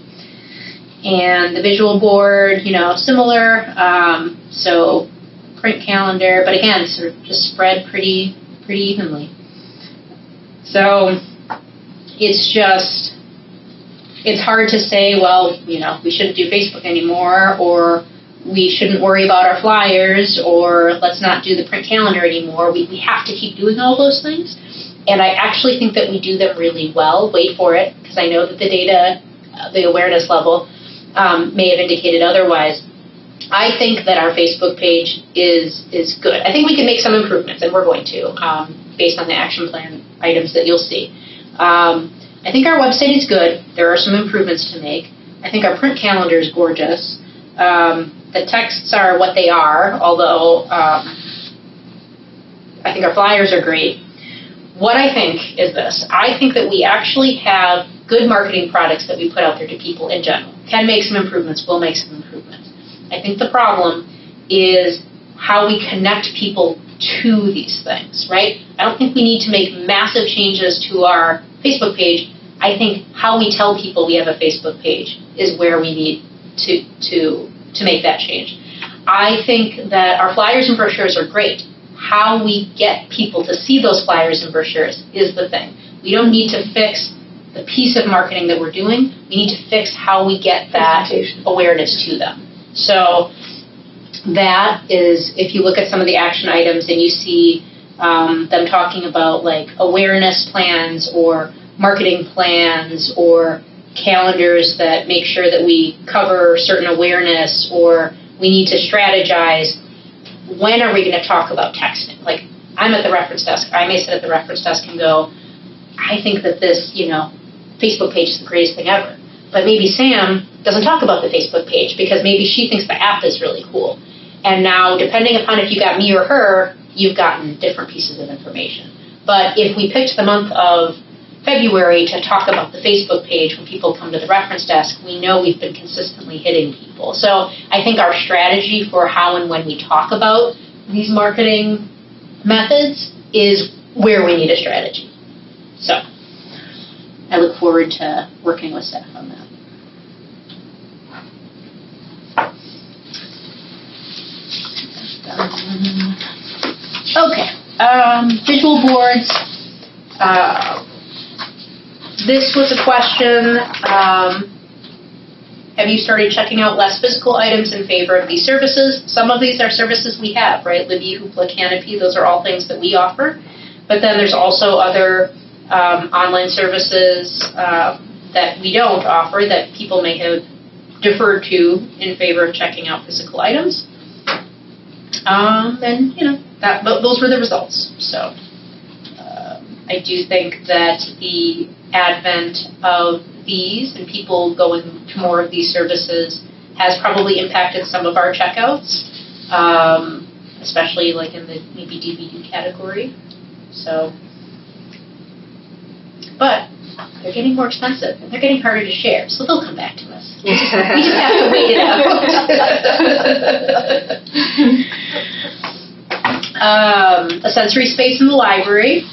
And the visual board, you know, similar. So print calendar, but again, sort of just spread pretty evenly. So it's hard to say, well, you know, we shouldn't do Facebook anymore, or we shouldn't worry about our flyers, or let's not do the print calendar anymore. We have to keep doing all those things. And I actually think that we do them really well. Wait for it, because I know that the data, the awareness level, may have indicated otherwise. I think that our Facebook page is good. I think we can make some improvements, and we're going to, based on the action plan items that you'll see. I think our website is good. There are some improvements to make. I think our print calendar is gorgeous. The texts are what they are, although I think our flyers are great. What I think is this. I think that we actually have good marketing products that we put out there to people in general. Can make some improvements, will make some improvements. I think the problem is how we connect people to these things, right? I don't think we need to make massive changes to our Facebook page. I think how we tell people we have a Facebook page is where we need to make that change. I think that our flyers and brochures are great. How we get people to see those flyers and brochures is the thing. We don't need to fix the piece of marketing that we're doing. We need to fix how we get that awareness to them. So that is, if you look at some of the action items and you see them talking about like awareness plans or marketing plans or calendars that make sure that we cover certain awareness, or we need to strategize. When are we going to talk about texting? Like, I'm at the reference desk. I may sit at the reference desk and go, I think that this, Facebook page is the greatest thing ever. But maybe Sam doesn't talk about the Facebook page because maybe she thinks the app is really cool. And now, depending upon if you got me or her, you've gotten different pieces of information. But if we picked the month of February to talk about the Facebook page when people come to the reference desk, we know we've been consistently hitting people. So I think our strategy for how and when we talk about these marketing methods is where we need a strategy. So I look forward to working with staff on that. Okay, visual boards. This was a question, have you started checking out less physical items in favor of these services? Some of these are services we have, right? Libby, Hoopla, Canopy, those are all things that we offer. But then there's also other online services that we don't offer that people may have deferred to in favor of checking out physical items. And, those were the results. So I do think that the advent of these and people going to more of these services has probably impacted some of our checkouts, especially like in the maybe DVD category. So, but they're getting more expensive and they're getting harder to share, so they'll come back to us. We just have to wait it out. A sensory space in the library,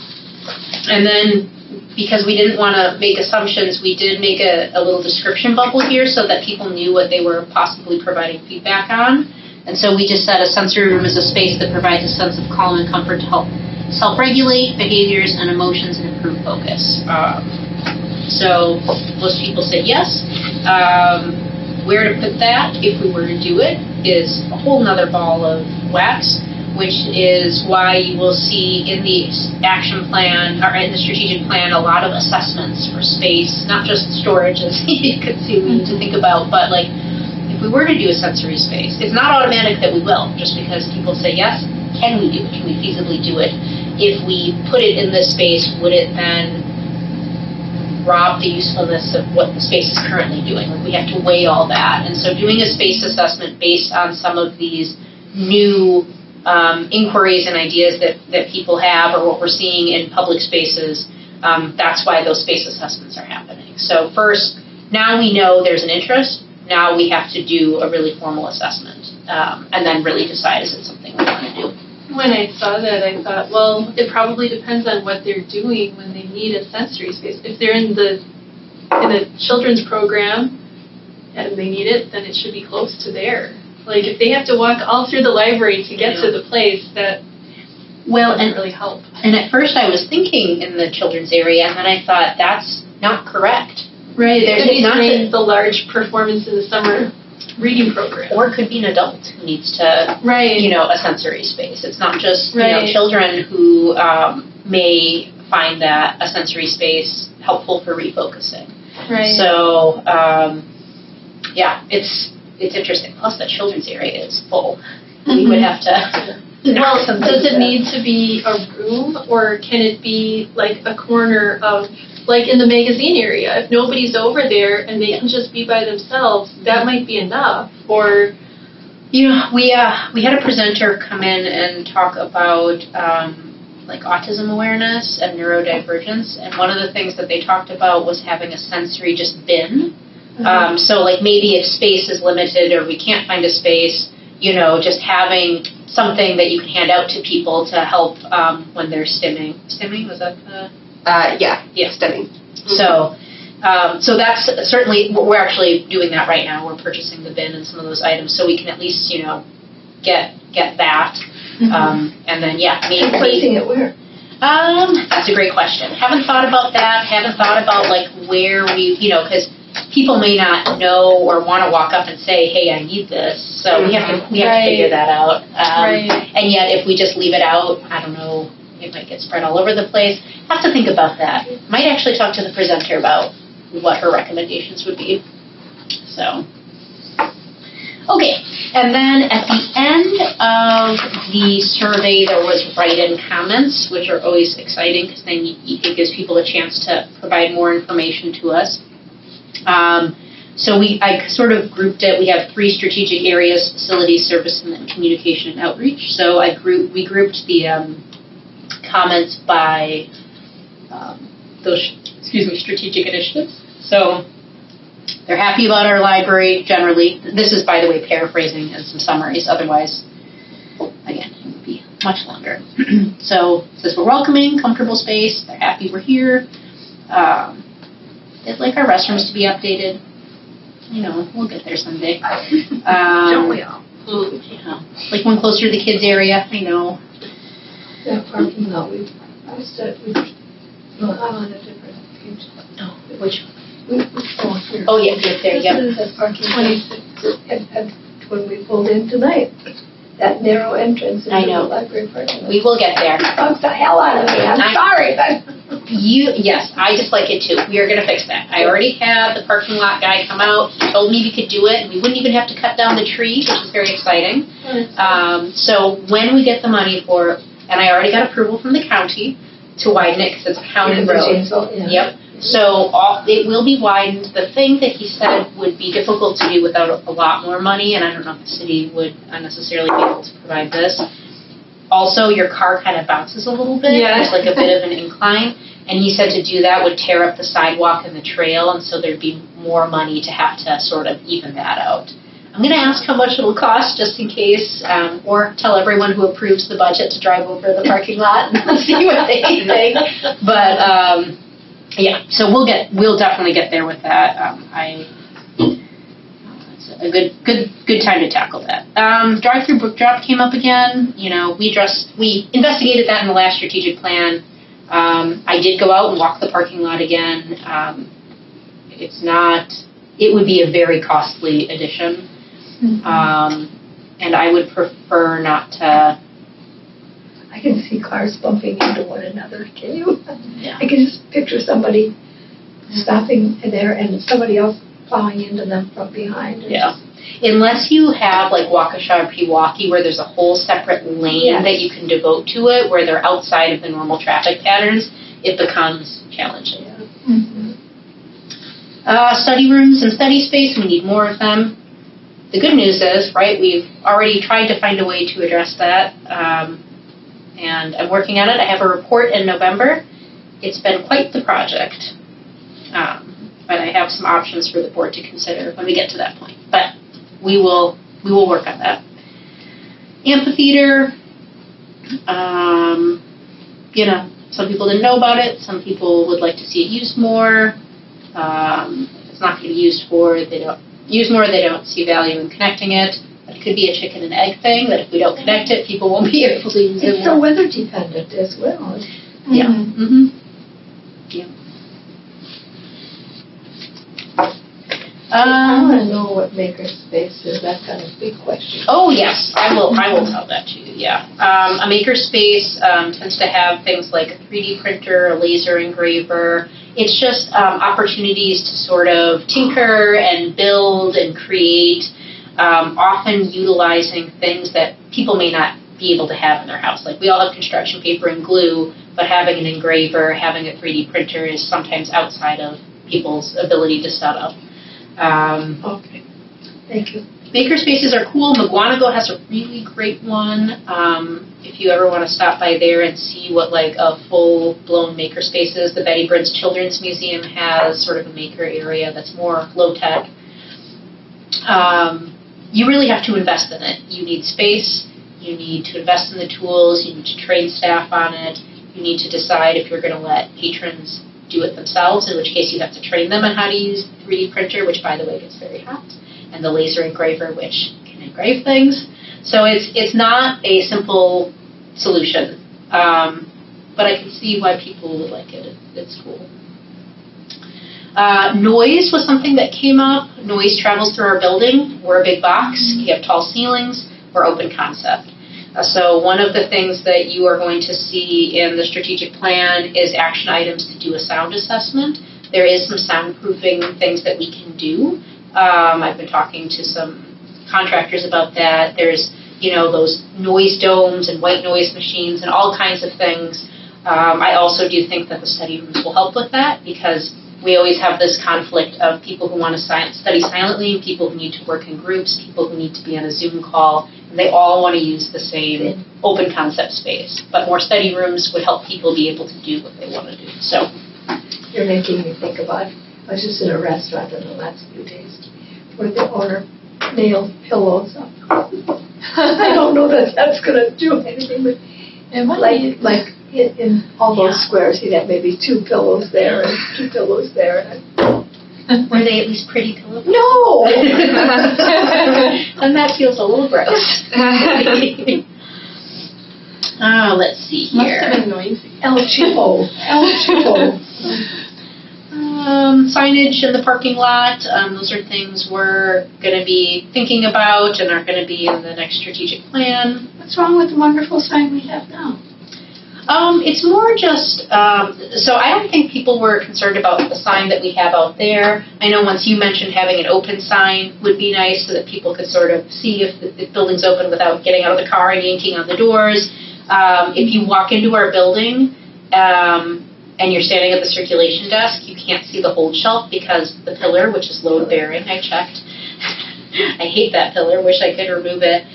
and then because we didn't want to make assumptions, we did make a little description bubble here so that people knew what they were possibly providing feedback on. And so we just said a sensory room is a space that provides a sense of calm and comfort to help self-regulate behaviors and emotions and improve focus. So most people said yes. Where to put that, if we were to do it, is a whole nother ball of wax, which is why you will see in the action plan, or in the strategic plan, a lot of assessments for space, not just storage, as you could see we need to think about, but like, if we were to do a sensory space, it's not automatic that we will, just because people say yes, can we do it? Can we feasibly do it? If we put it in this space, would it then rob the usefulness of what the space is currently doing? Like, we have to weigh all that. And so doing a space assessment based on some of these new inquiries and ideas that people have, or what we're seeing in public spaces, that's why those space assessments are happening. So first, now we know there's an interest, now we have to do a really formal assessment, and then really decide, is it something we want to do? When I saw that, I thought, well, it probably depends on what they're doing when they need a sensory space. If they're in the children's program and they need it, then it should be close to there. Like, if they have to walk all through the library to get to the place, that doesn't really help. And at first I was thinking in the children's area, and then I thought, that's not correct. Right, it could be not during the large performance in the summer reading program. Or it could be an adult who needs to, a sensory space. It's not just, children who may find that a sensory space helpful for refocusing. Right. So, it's interesting. Plus, the children's area is full. We would have to. Well, does it need to be a room, or can it be like a corner of, like in the magazine area? If nobody's over there and they can just be by themselves, that might be enough. Or, we had a presenter come in and talk about like autism awareness and neurodivergence, and one of the things that they talked about was having a sensory just bin. So like maybe if space is limited or we can't find a space, just having something that you can hand out to people to help when they're stimming. Stimming, was that the? Yeah, stimming. So that's certainly, we're actually doing that right now. We're purchasing the bin and some of those items so we can at least, get that. And then, maybe. Placing it where? That's a great question. Haven't thought about that. Haven't thought about like where we, because people may not know or want to walk up and say, hey, I need this. So we have to figure that out. And yet if we just leave it out, I don't know, it might get spread all over the place. Have to think about that. Might actually talk to the presenter about what her recommendations would be. So, okay. And then at the end of the survey, there was write-in comments, which are always exciting because then it gives people a chance to provide more information to us. So I sort of grouped it. We have 3 strategic areas: facilities, service, and then communication and outreach. So we grouped the comments by those strategic initiatives. So they're happy about our library generally. This is, by the way, paraphrasing and some summaries. Otherwise, again, it would be much longer. So it says we're welcoming, comfortable space. They're happy we're here. They'd like our restrooms to be updated. We'll get there someday. Don't we all? Yeah. Like one closer to the kids area, I know. That parking lot, I said, no, I'm on a different page. Oh, which? Here. Oh, yeah, there, yeah. This is the parking place and when we pulled in tonight. That narrow entrance into the library parking lot. We will get there. Bugs the hell out of me, I'm sorry, but. Yes, I dislike it too. We are going to fix that. I already had the parking lot guy come out. He told me we could do it, and we wouldn't even have to cut down the tree, which is very exciting. So when we get the money for, and I already got approval from the county to widen it because it's a county road. Yep. So it will be widened. The thing that he said would be difficult to do without a lot more money, and I don't know if the city would necessarily be able to provide this. Also, your car kind of bounces a little bit. Yeah. There's like a bit of an incline. And he said to do that would tear up the sidewalk and the trail, and so thered be more money to have to sort of even that out. I'm going to ask how much it'll cost just in case, or tell everyone who approves the budget to drive over the parking lot and see what they think. But, yeah, so we'll definitely get there with that. It's a good time to tackle that. Drive-through book drop came up again. You know, we investigated that in the last strategic plan. I did go out and walk the parking lot again. It would be a very costly addition. And I would prefer not to. I can see cars bumping into one another, can you? Yeah. I can just picture somebody stopping there and somebody else plowing into them from behind. Yeah. Unless you have like Waukesha or Pewaukee where there's a whole separate lane that you can devote to it, where they're outside of the normal traffic patterns, it becomes challenging. Study rooms and study space, we need more of them. The good news is, right, we've already tried to find a way to address that, and I'm working on it. I have a report in November. It's been quite the project, but I have some options for the board to consider when we get to that point. But we will work on that. Amphitheater, you know, some people didn't know about it. Some people would like to see it used more. If it's not going to be used more, they don't see value in connecting it. But it could be a chicken and egg thing, that if we don't connect it, people won't be able to use it more. It's so weather dependent as well. Yeah. Yeah. I want to know what makerspace is. That's kind of a big question. Oh yes, I will tell that to you. Yeah, a makerspace tends to have things like a 3D printer, a laser engraver. It's just opportunities to sort of tinker and build and create, often utilizing things that people may not be able to have in their house. Like we all have construction paper and glue, but having an engraver, having a 3D printer is sometimes outside of people's ability to set up. Okay, thank you. Makerspaces are cool. Muskego has a really great one. If you ever want to stop by there and see what like a full-blown makerspace is, the Betty Burns Children's Museum has sort of a maker area that's more low-tech. You really have to invest in it. You need space. You need to invest in the tools. You need to train staff on it. You need to decide if you're going to let patrons do it themselves, in which case you have to train them on how to use the 3D printer, which, by the way, gets very hot, and the laser engraver, which can engrave things. So it's not a simple solution, but I can see why people would like it. It's cool. Noise was something that came up. Noise travels through our building. We're a big box. We have tall ceilings. We're open concept. So one of the things that you are going to see in the strategic plan is action items to do a sound assessment. There is some soundproofing things that we can do. I've been talking to some contractors about that. There's, you know, those noise domes and white noise machines and all kinds of things. I also do think that the study rooms will help with that, because we always have this conflict of people who want to study silently, people who need to work in groups, people who need to be on a Zoom call, and they all want to use the same open concept space. But more study rooms would help people be able to do what they want to do. So, you're making me think about, I was just in a restaurant in the last few days where the owner nailed pillows up. I don't know that that's going to do anything, but like in all those squares, he'd have maybe 2 pillows there and 2 pillows there. And Were they at least pretty to look at? No! And that feels a little gross. Let's see Must here. have been noisy. El Chipo. El Chipo. Signage in the parking lot, those are things we're going to be thinking about and are going to be in the next strategic plan. What's wrong with the wonderful sign we have now? It's more just, so I don't think people were concerned about the sign that we have out there. I know once you mentioned having an open sign would be nice so that people could sort of see if the building's open without getting out of the car and yanking on the doors. If you walk into our building, and you're standing at the circulation desk, you can't see the hold shelf because the pillar, which is load bearing, I checked. I hate that pillar, wish I could remove it.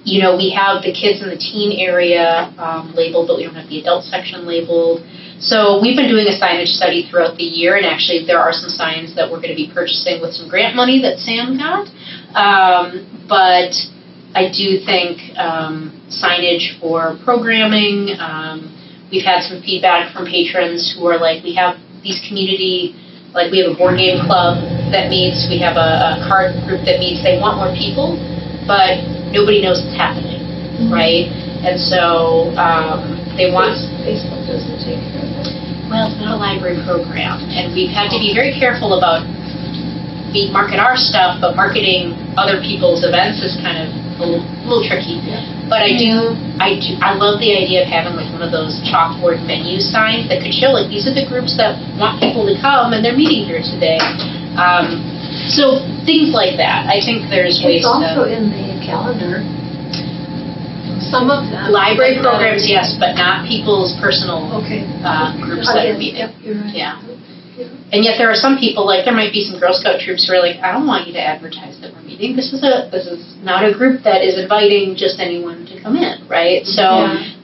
We have the kids in the teen area labeled, but we don't have the adult section labeled. So we've been doing a signage study throughout the year, and actually there are some signs that we're going to be purchasing with some grant money that Sam got. But I do think signage for programming. We've had some feedback from patrons who are like, we have these community, like we have a board game club that meets, we have a card group that meets, they want more people, but nobody knows what's happening, right? And so they want... Facebook doesn't take care of that. Well, it's not a library program, and we've had to be very careful about, we market our stuff, but marketing other people's events is kind of a little tricky. Yeah. But I love the idea of having like one of those chalkboard menu signs that could show like these are the groups that want people to come and they're meeting here today. So things like that. I think there's ways It's also to... in the calendar. Some of them. Library programs, yes, but not people's personal Okay. Groups that are meeting. Yep, you're right. Yeah. And yet there are some people, like there might be some Girl Scout troops who are like, I don't want you to advertise that we're meeting. This is not a group that is inviting just anyone to come in, right? So I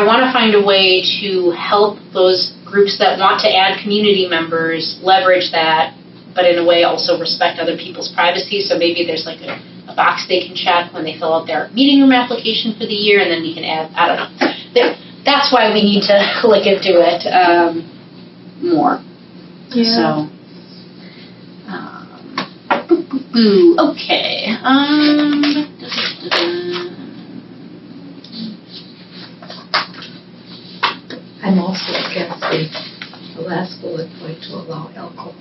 want to find a way to help those groups that want to add community members leverage that, but in a way also respect other people's privacy. So maybe there's like a box they can check when they fill out their meeting room application for the year, and then we can add, I don't know. That's why we need to look into it. More. Yeah. So, okay. I'm also against the last bullet point to allow alcohol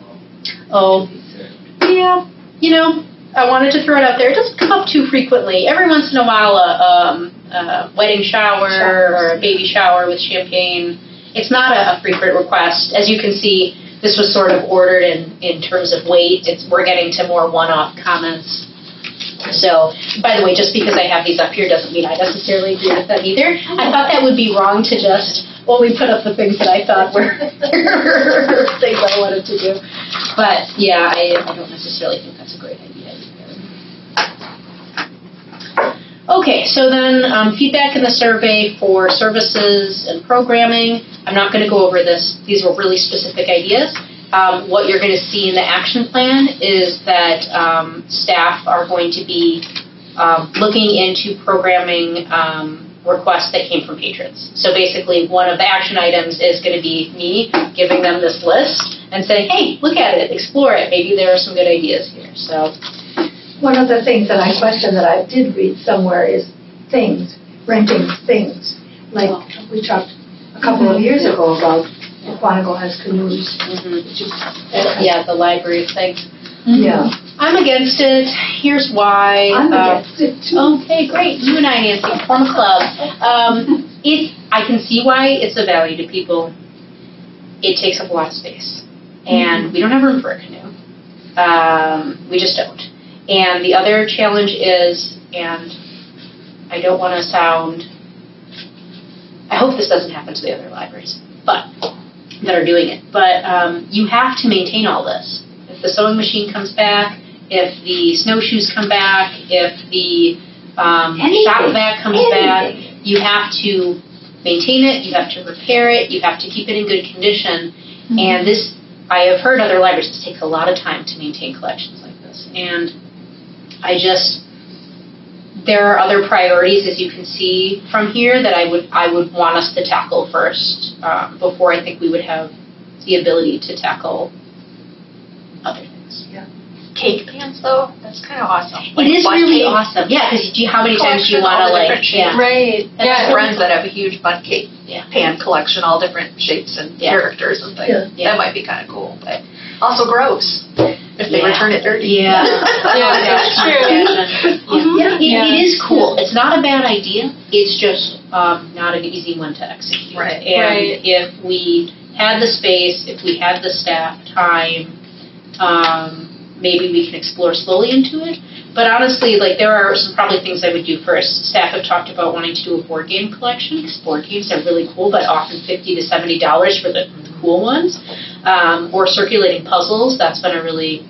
Oh, to be served. yeah. I wanted to throw it out there. It doesn't come up too frequently. Every once in a while, a wedding shower or a baby shower with champagne. It's not a frequent request. As you can see, this was sort of ordered in terms of weight. We're getting to more one-off comments. So, by the way, just because I have these up here doesn't mean I necessarily agree with them either. I thought that would be wrong to just only put up the things that I thought were things I wanted to do. But, yeah, I don't necessarily think that's a great idea either. Okay, so then feedback in the survey for services and programming. I'm not going to go over this. These were really specific ideas. What you're going to see in the action plan is that staff are going to be looking into programming requests that came from patrons. So basically, one of the action items is going to be me giving them this list and saying, hey, look at it, explore it. Maybe there are some good ideas here. So. One of the things that I question that I did read somewhere is things, renting things. Like we talked a couple of years ago about Muskego has canoes. Yeah, the library thing. Yeah. I'm against it. Here's why. I'm against it too. Okay, great. You and I, Nancy, form a club. I can see why it's of value to people. It takes up a lot of space. And we don't have room for a canoe. We just don't. And the other challenge is, and I don't want to sound, I hope this doesn't happen to the other libraries, but that are doing it. But you have to maintain all this. If the sewing machine comes back, if the snowshoes come back, if the shop vac comes back, you have to maintain it, you have to repair it, you have to keep it in good condition. And this, I have heard other libraries, this takes a lot of time to maintain collections like this. And there are other priorities, as you can see from here, that I would want us to tackle first before I think we would have the ability to tackle other things. Cake pans, though, that's kind of awesome. It is really awesome. Yeah, because how many times do you want to Right. And I have so- friends that have a huge bundt cake pan collection, all different shapes and characters and things. Yeah. That might be kind of cool, but also gross if they Yeah. return it dirty. Yeah. that's true. It is cool. It's not a bad idea. It's just not an easy one to execute. Right. And Right. if we had the space, if we had the staff time, maybe we can explore slowly into it. But honestly, like, there are some probably things I would do first. Staff have talked about wanting to do a board game collection, because board games are really cool, but often $50 to $70 for the cool ones. Or circulating puzzles. That's been a really,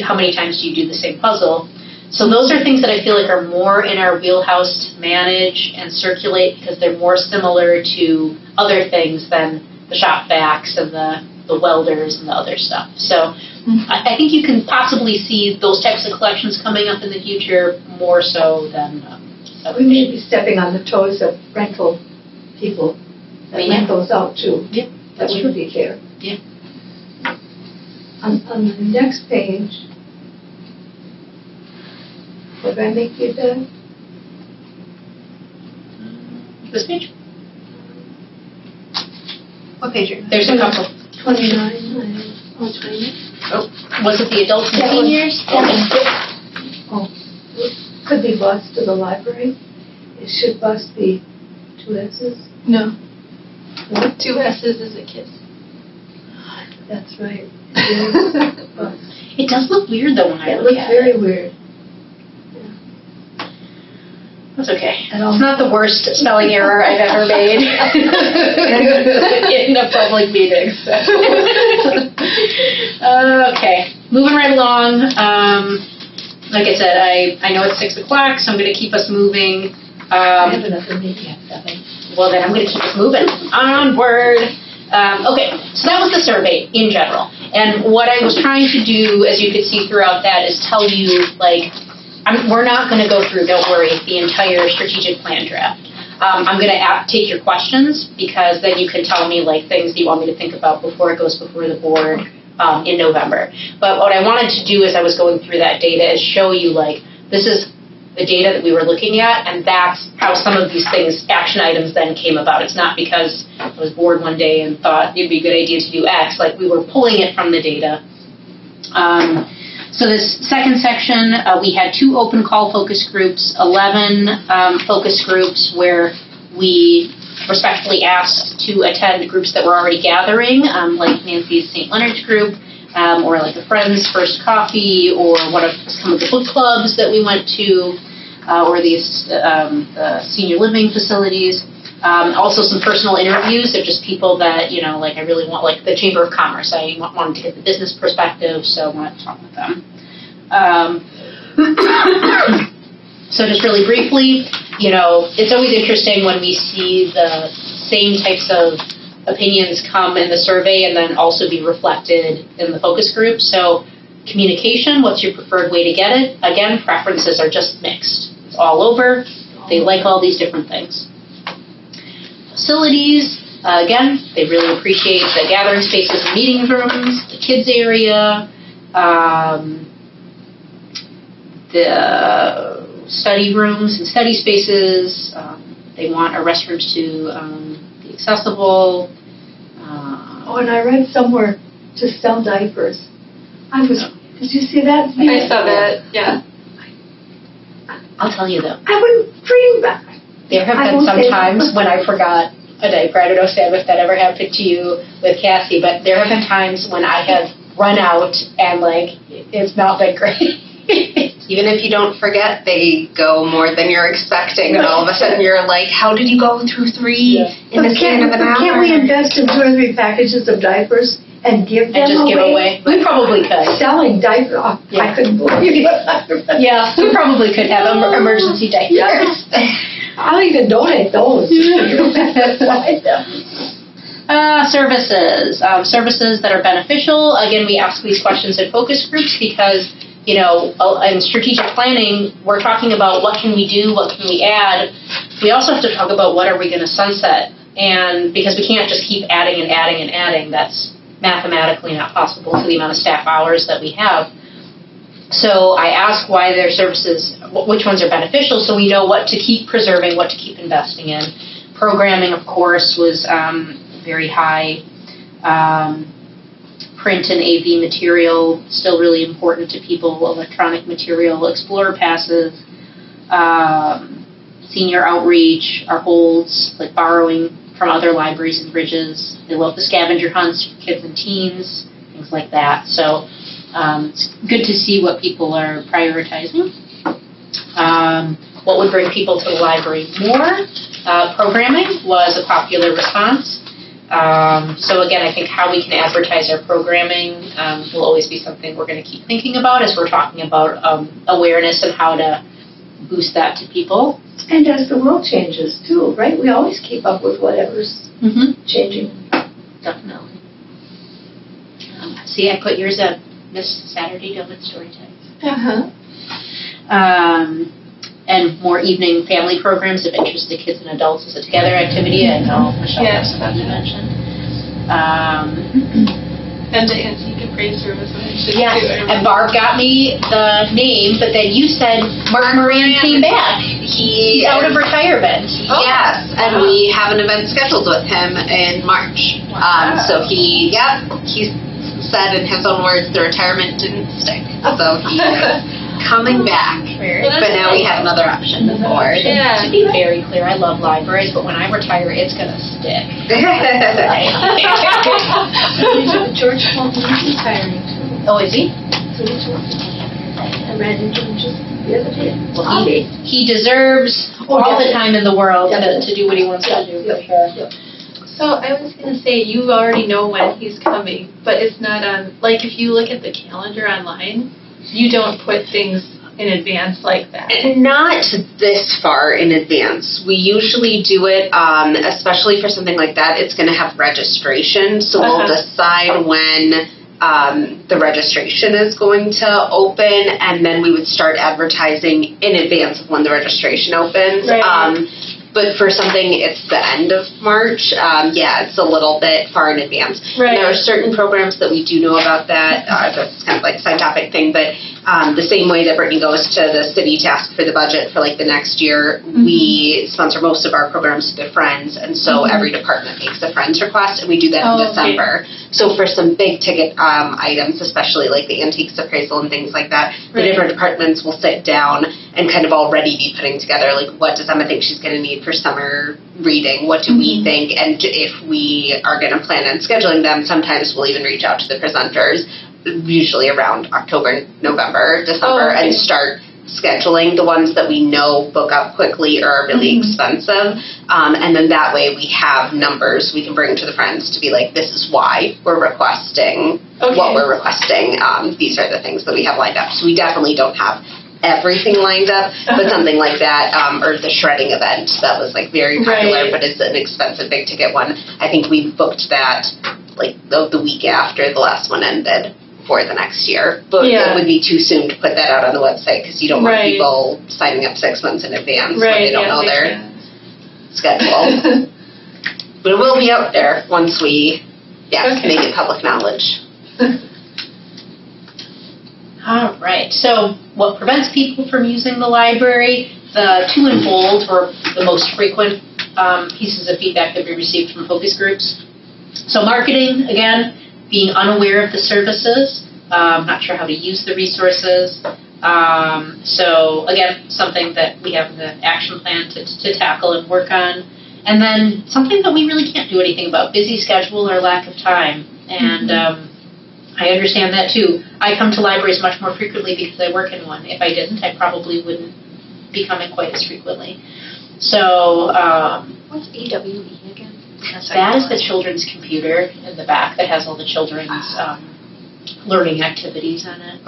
how many times do you do the same puzzle? So those are things that I feel like are more in our wheelhouse to manage and circulate, because they're more similar to other things than the shop vacs and the welders and the other stuff. So I think you can possibly see those types of collections coming up in the future more so than We may be stepping on the toes of rental people that rent those out too. Yeah, That wouldn't be fair. Yeah. On the next page, what did I make you do? This page? What page are you on? There's a couple. 29, 29. Was it the adults and That one. seniors? Could be bus to the library. It should bus be 2 S's. No. What? 2 S's is a kiss. That's right. It is bus. It does look weird though when I It look looks at very it. weird. That's okay. And all- It's not the worst spelling error I've ever made in a public meeting. So. Okay, moving right along. Like I said, I know it's 6 o'clock, so I'm going to keep us moving. I have another meeting at 7. Well, then I'm going to keep us moving. Onward. Okay, so that was the survey in general. And what I was trying to do, as you could see throughout that, is tell you, like, we're not going to go through, don't worry, the entire strategic plan draft. I'm going to take your questions, because then you can tell me, like, things that you want me to think about before it goes before the board in November. But what I wanted to do as I was going through that data is show you, like, this is the data that we were looking at, and that's how some of these things, action items, then came about. It's not because I was bored one day and thought it'd be a good idea to do X. Like, we were pulling it from the data. So this second section, we had 2 open call focus groups, 11 focus groups where we respectfully asked to attend groups that were already gathering, like Nancy's St. Leonard's group, or like a Friends First Coffee, or some of the book clubs that we went to, or the senior living facilities. Also some personal interviews of just people that, like I really want, like the Chamber of Commerce. I wanted to get the business perspective, so I wanted to talk with them. So just really briefly, it's always interesting when we see the same types of opinions come in the survey and then also be reflected in the focus group. So communication, what's your preferred way to get it? Again, preferences are just mixed. It's all over. They like all these different things. Facilities, again, they really appreciate the gathering spaces and meeting rooms, the kids area, the study rooms and study spaces. They want our restrooms to be accessible. And I read somewhere to sell diapers. Did you see that? I saw that, yeah. I'll tell you though, I would bring back. there have been some times when I forgot a diaper. I don't know, Sam, if that ever happened to you with Cassie, but there have been times when I have run out and, like, it's not been great. Even if you don't forget, they go more than you're expecting, and all of a sudden you're like, how did you go through 3 in the span of an hour? Can't we invest in 2 or 3 packages of diapers and give them And just give away. We probably could. Selling diapers, I couldn't believe it. Yeah, we probably could have emergency diapers. I'll even donate those. Services. Services that are beneficial. Again, we ask these questions in focus groups because, in strategic planning, we're talking about what can we do, what can we add. We also have to talk about what are we going to sunset And because we can't just keep adding and adding and adding, that's mathematically not possible for the amount of staff hours that we have. So I ask why their services, which ones are beneficial, so we know what to keep preserving, what to keep investing in. Programming, of course, was very high. Print and AV material, still really important to people. Electronic material, Explorer passes, senior outreach, our holds, like borrowing from other libraries and bridges. They love the scavenger hunts for kids and teens, things like that. So it's good to see what people are prioritizing. What would bring people to the library more? Programming was a popular response. So again, I think how we can advertise our programming will always be something we're going to keep thinking about as we're talking about awareness and how to boost that to people. And as the world changes too, right? We always keep up with whatever's changing. Definitely. See, I put yours at this Saturday Doman Storytime. And more evening family programs of interest to kids and adults as a together activity. I know Michelle was about to mention. And the antique and praise service. Yes, and Barb got me the name, but then you said Mark Moran came back. He's out of retirement. Yes, and we have an event scheduled with him in March. So he said in his own words, the retirement didn't stick. So he is coming back. But now we have another option for it. To be very clear, I love libraries, but when I retire, it's going to stick. George Fulton is retiring too. Oh, is he? So he's working. I ran into him just the other day. Well, he deserves all the time in the world to do what he wants to do, for sure. So I was going to say, you already know when he's coming, but it's not on, like if you look at the calendar online, you don't put things in advance like that. Not this far in advance. We usually do it, especially for something like that, it's going to have registration. So we'll decide when the registration is going to open, and then we would start advertising in advance of when the registration opens. Right. But for something, it's the end of March. It's a little bit far in advance. Right. There are certain programs that we do know about that. That's kind of like a side topic thing, but the same way that Brittany goes to the city task for the budget for like the next year, we sponsor most of our programs through Friends, and so every department makes a Friends request, and we do that in December. So for some big ticket items, especially like the antiques appraisal and things like that, the different departments will sit down and kind of already be putting together like, what does Emma think she's going to need for summer reading? What do we think? And if we are going to plan on scheduling them, sometimes we'll even reach out to the presenters, usually around October, November, December, and start scheduling the ones that we know book up quickly or are really expensive. And then that way we have numbers we can bring to the Friends to be like, this is why we're requesting what we're requesting. These are the things that we have lined up. So we definitely don't have everything lined up, but something like that, or the shredding event that was like very popular, but it's an expensive big ticket one. I think we booked that like the week after the last one ended for the next year, but it would be too soon to put that out on the website because you don't want people signing up 6 months in advance when they don't know their schedule. But it will be out there once we make it public knowledge. All right, so what prevents people from using the library? The two in bold were the most frequent pieces of feedback that we received from focus groups. So marketing, again, being unaware of the services, not sure how to use the resources. So again, something that we have in the action plan to tackle and work on. And then something that we really can't do anything about, busy schedule or lack of time. And I understand that too. I come to libraries much more frequently because I work in one. If I didn't, I probably wouldn't be coming quite as frequently. So, what's AWE again? That is the children's computer in the back that has all the children's learning activities on it.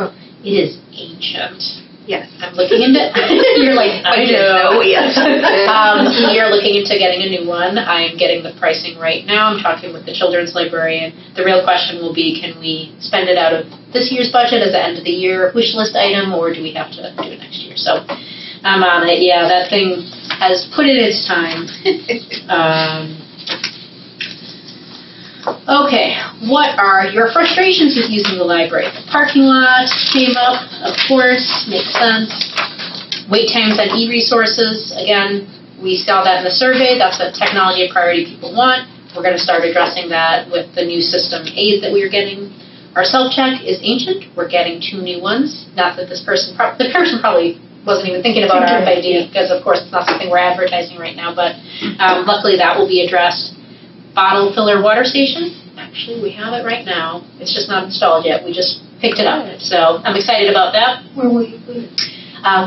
It is ancient. Yes. I'm looking into it. You're like, I know. Yes. We are looking into getting a new one. I'm getting the pricing right now. I'm talking with the children's librarian. The real question will be, can we spend it out of this year's budget as an end of the year wish list item, or do we have to do it next year? So I'm on it. Yeah, that thing has put in its time. Okay, what are your frustrations with using the library? The parking lot came up, of course, makes sense. Wait times on e-resources, again, we saw that in the survey. That's a technology priority people want. We're going to start addressing that with the new system aids that we are getting. Our self-check is ancient. We're getting 2 new ones. Not that the person probably wasn't even thinking about our idea, because of course it's not something we're advertising right now, but luckily that will be addressed. Bottle filler water station. Actually, we have it right now. It's just not installed yet. We just picked it up. So I'm excited about that. Where will you put it?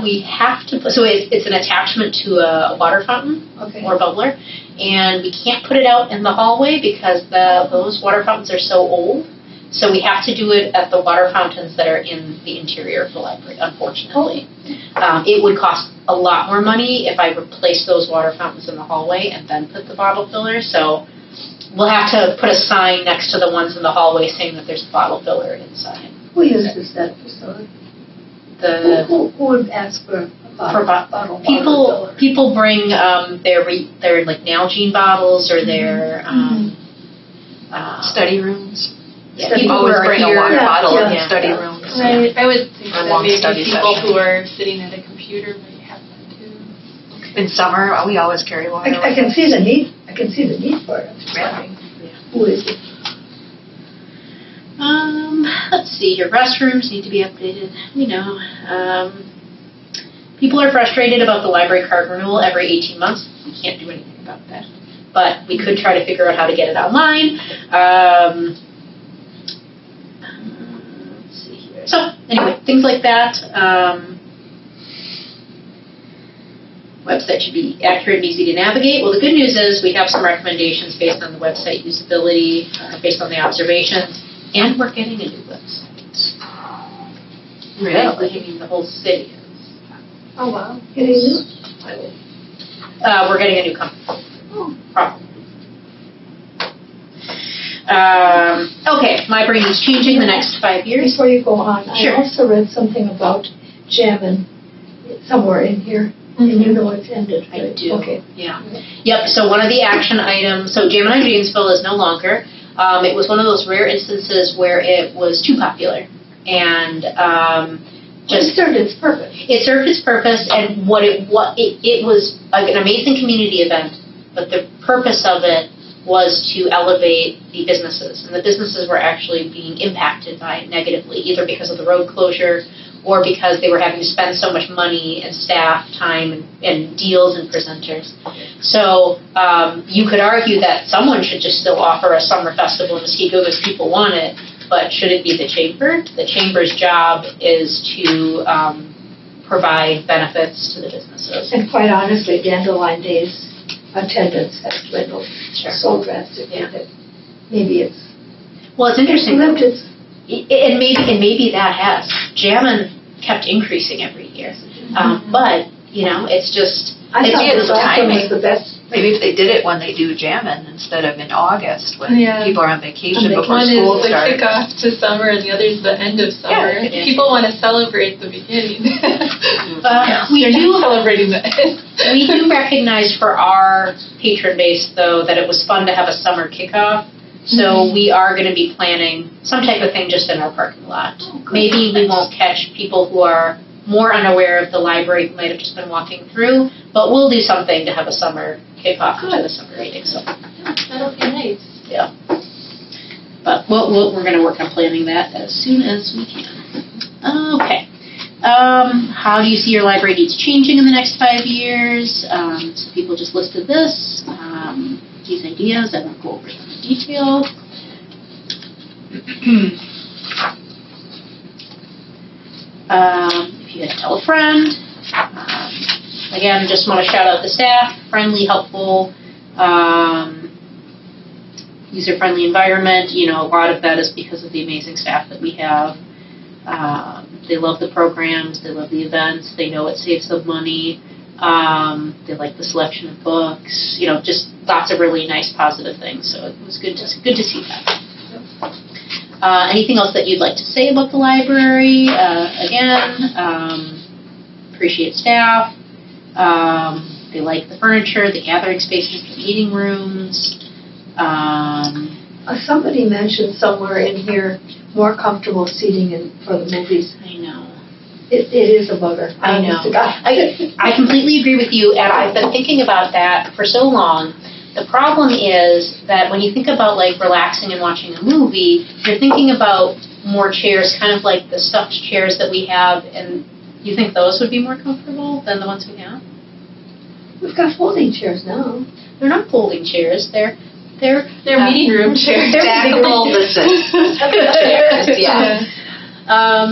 We have to put, so it's an attachment to a water fountain or bubbler, and we can't put it out in the hallway because those water fountains are so old. So we have to do it at the water fountains that are in the interior of the library, unfortunately. It would cost a lot more money if I replaced those water fountains in the hallway and then put the bottle filler. So we'll have to put a sign next to the ones in the hallway saying that there's a bottle filler inside. Who uses that facility? Who would ask for a bottle filler? People bring their like Nalgene bottles or their Study rooms. Yeah, people always who are bring here, a water bottle in yeah. study rooms. Right. I would think Or that long maybe study people sessions. who are sitting at a computer might have one too. In summer, we always carry water. I can see the need. I can see the need for it. Really? Who is it? Let's see, your restrooms need to be updated. You know, people are frustrated about the library card renewal every 18 months. We can't do anything about that. But we could try to figure out how to get it online. Let's see here. So, anyway, things like that. Website should be accurate and easy to navigate. Well, the good news is we have some recommendations based on the website usability, based on the observations, and we're getting a new website. Really? I mean, the whole city is. Oh, wow. Getting new? We're getting a new company. Probably. Okay, my brain is changing the next 5 years. Before you go on, Sure. I also read something about jamming somewhere in here, and you know it's ended, I right? do. Okay. Yeah. Yep, so one of the action items, so Jammin' on Janesville is no longer. It was one of those rare instances where it was too popular. And It served its purpose. it served its purpose, and it was an amazing community event, but the purpose of it was to elevate the businesses. And the businesses were actually being impacted by it negatively, either because of the road closure or because they were having to spend so much money and staff time and deals and presenters. So you could argue that someone should just still offer a summer festival in Muskego because people want it, but should it be the chamber? The chamber's job is to provide benefits to the businesses. And quite honestly, Dandelion Days attendance has dwindled so drastically that maybe it's Well, it's interesting. lived its. And maybe that has. Jammin' kept increasing every year. But, you know, it's just... I it's thought just the last one timing. was the best. Maybe if they did it when they do Jammin' instead of in August when Yeah. people are on vacation On before One school is the starts. kickoff to summer and the other is the end of summer. Yeah. People want to celebrate the beginning. We They're do... not celebrating the end. We do recognize for our patron base, though, that it was fun to have a summer kickoff. So we are going to be planning some type of thing just in our parking lot. Maybe we won't catch people who are more unaware of the library who might have just been walking through, but we'll do something to have a summer kickoff to the summer reading. So, That'll be nice. yeah. But we're going to work on planning that as soon as we can. Okay. How do you see your library needs changing in the next 5 years? So people just listed this. These ideas, I won't go over them in detail. If you had to tell a friend. Again, just want to shout out the staff, friendly, helpful, user-friendly environment. You know, a lot of that is because of the amazing staff that we have. They love the programs, they love the events, they know it saves them money. They like the selection of books, you know, just lots of really nice positive things. So it was good to see that. Anything else that you'd like to say about the library? Again, appreciate staff. They like the furniture, the gathering spaces, the meeting rooms. Somebody mentioned somewhere in here, more comfortable seating for the movies. I know. It is a bugger. I know. honest to God. I completely agree with you, and I've been thinking about that for so long. The problem is that when you think about like relaxing and watching a movie, you're thinking about more chairs, kind of like the stuffed chairs that we have, and you think those would be more comfortable than the ones we have? We've got folding chairs now. They're not folding chairs. They're meeting room chairs. Stackable chairs, yeah. I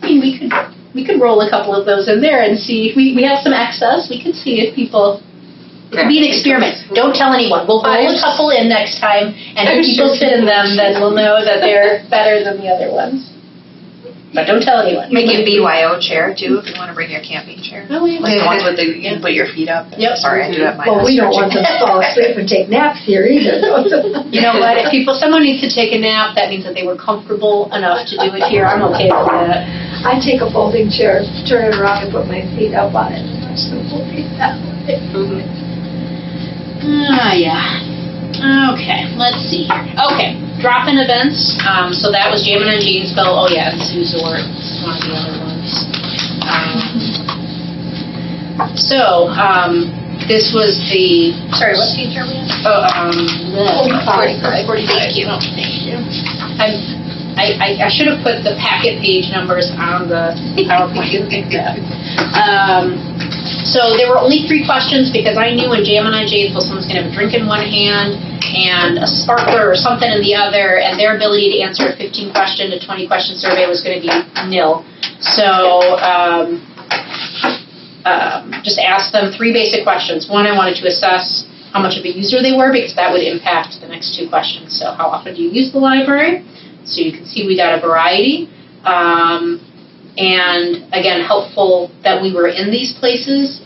mean, we could roll a couple of those in there and see if we have some excess. We could see if people. It could be an experiment. Don't tell anyone. We'll roll a couple in next time, and if people sit in them, then we'll know that they're better than the other ones. But don't tell anyone. Make a BYO chair too, if you want to bring your camping chair. Oh, yeah. Like the ones with you can put your feet up. Yep. Sorry, I do have mine. Well, we don't want them to fall asleep and take naps here either. You know what? If someone needs to take a nap, that means that they were comfortable enough to do it here. I'm okay with that. I take a folding chair, turn it around, and put my feet up on it, and watch the movie that way. Yeah. Okay, let's see here. Okay, drop-in events. So that was Jammin' and Janesville. Oh yeah, and Resort. One of the other ones. This was the. Sorry, what page are we on? 45. Thank you. I should have put the packet page numbers on the PowerPoint. So there were only 3 questions because I knew in Jammin' on Janesville someone's going to have a drink in one hand and a sparkler or something in the other, and their ability to answer a 15-question to 20-question survey was going to be nil. So just ask them 3 basic questions. One, I wanted to assess how much of a user they were because that would impact the next 2 questions. So how often do you use the library? So you can see we got a variety. And again, helpful that we were in these places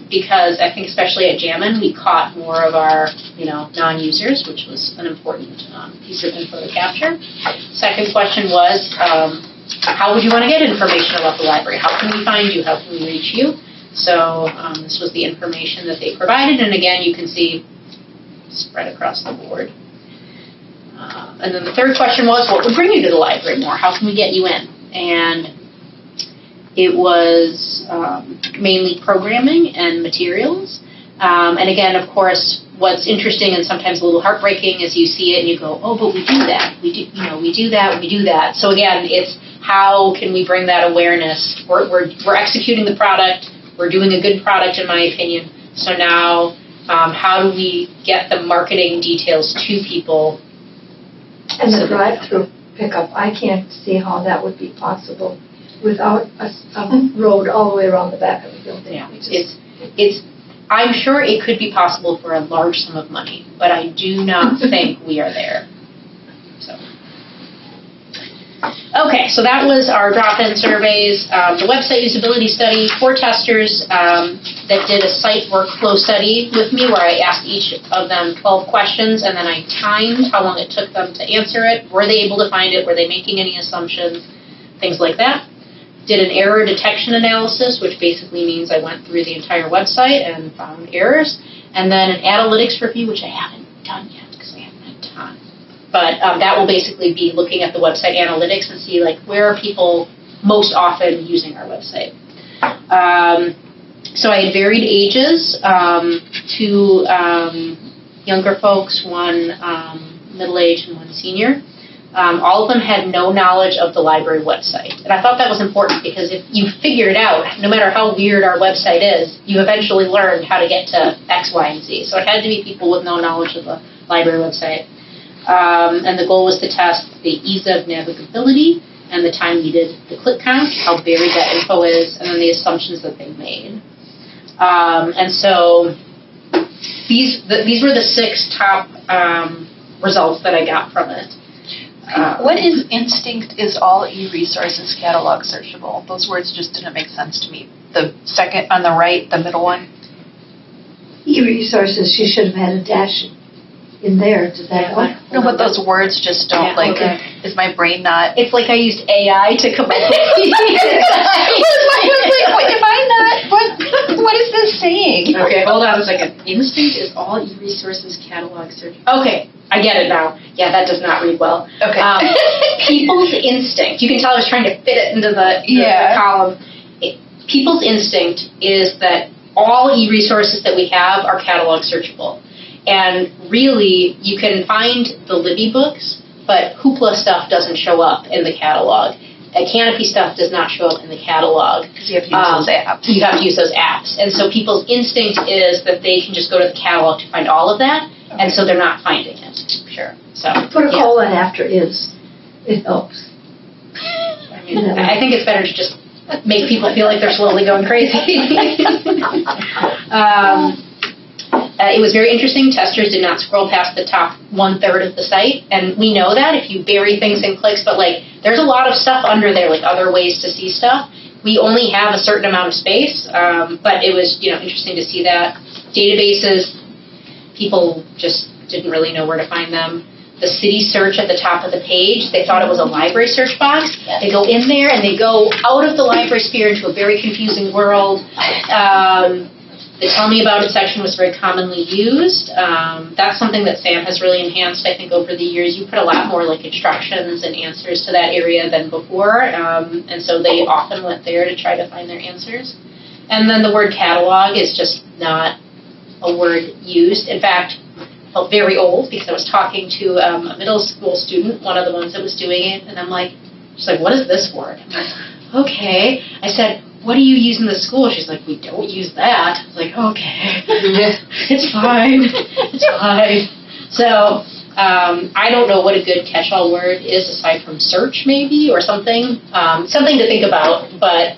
because I think especially at Jammin', we caught more of our non-users, which was an important piece of info to capture. Second question was, how would you want to get information about the library? How can we find you? How can we reach you? So this was the information that they provided, and again, you can see spread across the board. And then the third question was, what would bring you to the library more? How can we get you in? And it was mainly programming and materials. And again, of course, what's interesting and sometimes a little heartbreaking is you see it and you go, oh, but we do that. We do that. So again, it's how can we bring that awareness? We're executing the product. We're doing a good product, in my opinion. So now, how do we get the marketing details to people? And the drive-through pickup, I can't see how that would be possible without a road all the way around the back of the building. Yeah, I'm sure it could be possible for a large sum of money, but I do not think we are there. Okay, so that was our drop-in surveys. The website usability study, 4 testers that did a site workflow study with me where I asked each of them 12 questions and then I timed how long it took them to answer it. Were they able to find it? Were they making any assumptions? Things like that. Did an error detection analysis, which basically means I went through the entire website and found errors. And then an analytics review, which I haven't done yet because I haven't had time. But that will basically be looking at the website analytics and see where are people most often using our website. So I had varied ages, 2 younger folks, 1 middle-aged and 1 senior. All of them had no knowledge of the library website. And I thought that was important because if you figured it out, no matter how weird our website is, you eventually learned how to get to X, Y, and Z. So it had to be people with no knowledge of the library website. And the goal was to test the ease of navigability and the time needed, the click count, how varied that info is, and then the assumptions that they made. And so these were the 6 top results that I got from it. What is instinct is all e-resources catalog searchable? Those words just didn't make sense to me. The second on the right, the middle one. E-resources, you should have had a dash in there. Does that help? No, but those words just don't is my brain not? It's like I used AI to come up with I was like, wait, am I not? What is this saying? instinct. Okay, hold on a second. Instinct is all e-resources catalog search. Okay, I get it now. Yeah, that does not read well. Okay. People's instinct. You can tell I was trying to fit it into the column. People's instinct is that all e-resources that we have are catalog searchable. And really, you can find the Libby books, but Hoopla stuff doesn't show up in the catalog. Canopy stuff does not show up in the catalog. Because you have to use those apps. You have to use those apps. And so people's instinct is that they can just go to the catalog to find all of that, and so they're not finding it. Sure. So Put a colon after is. It helps. I mean, I think it's better to just make people feel like they're slowly going crazy. It was very interesting. Testers did not scroll past the top 1/3 of the site, and we know that if you bury things in clicks, but like there's a lot of stuff under there, like other ways to see stuff. We only have a certain amount of space, but it was interesting to see that. Databases, people just didn't really know where to find them. The city search at the top of the page, they thought it was a library search box. They go in there and they go out of the library sphere into a very confusing world. The Tell Me About It section was very commonly used. That's something that Sam has really enhanced, I think, over the years. You put a lot more like instructions and answers to that area than before, and so they often went there to try to find their answers. And then the word catalog is just not a word used. In fact, I felt very old because I was talking to a middle school student, one of the ones that was doing it, and I'm like, she's like, what is this word? I'm like, okay. I said, what do you use in the school? She's like, we don't use that. I was like, okay, it's fine, it's fine. So I don't know what a good catch-all word is aside from search maybe or something. Something to think about, but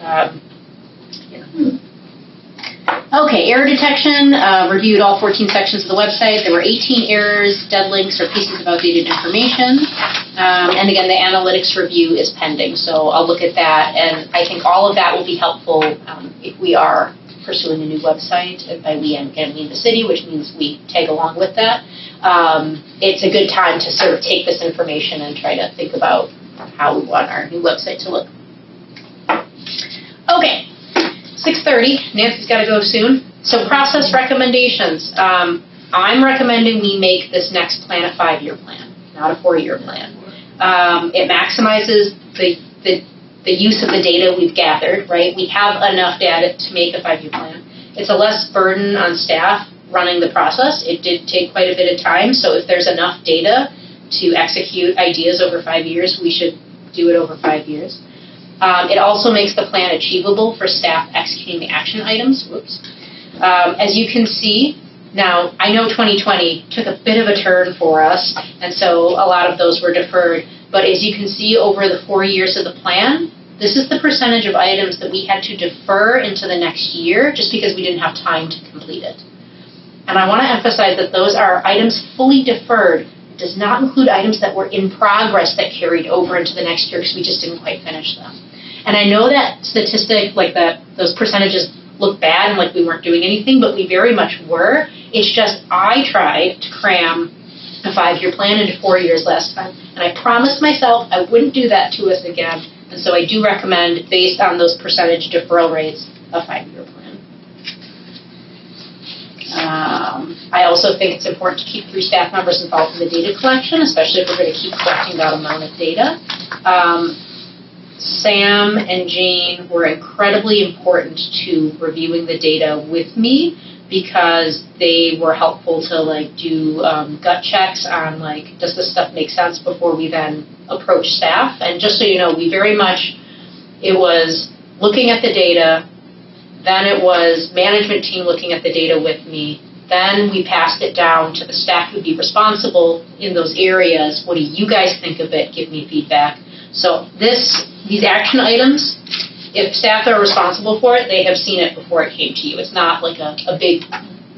Okay, error detection, reviewed all 14 sections of the website. There were 18 errors, dead links, or pieces of outdated information. And again, the analytics review is pending, so I'll look at that. And I think all of that will be helpful if we are pursuing a new website. And by we, again, mean the city, which means we tag along with that. It's a good time to sort of take this information and try to think about how we want our new website to look. Okay. 6:30, Nancy's got to go soon. So process recommendations. I'm recommending we make this next plan a 5-year plan, not a 4-year plan. It maximizes the use of the data we've gathered, right? We have enough data to make a 5-year plan. It's a less burden on staff running the process. It did take quite a bit of time, so if there's enough data to execute ideas over 5 years, we should do it over 5 years. It also makes the plan achievable for staff executing the action items. Whoops. As you can see, now I know 2020 took a bit of a turn for us, and so a lot of those were deferred. But as you can see over the 4 years of the plan, this is the percentage of items that we had to defer into the next year just because we didn't have time to complete it. And I want to emphasize that those are items fully deferred. It does not include items that were in progress that carried over into the next year because we just didn't quite finish them. And I know that statistic, like those percentages look bad and like we weren't doing anything, but we very much were. It's just I tried to cram a 5-year plan into 4 years last time, and I promised myself I wouldn't do that to us again. And so I do recommend, based on those percentage deferral rates, a 5-year plan. I also think it's important to keep 3 staff members involved in the data collection, especially if we're going to keep collecting that amount of data. Sam and Jane were incredibly important to reviewing the data with me because they were helpful to do gut checks on does this stuff make sense before we then approach staff. And just so you know, we very much, it was looking at the data, then it was management team looking at the data with me, then we passed it down to the staff who'd be responsible in those areas. What do you guys think of it? Give me feedback. So these action items, if staff are responsible for it, they have seen it before it came to you. It's not like a big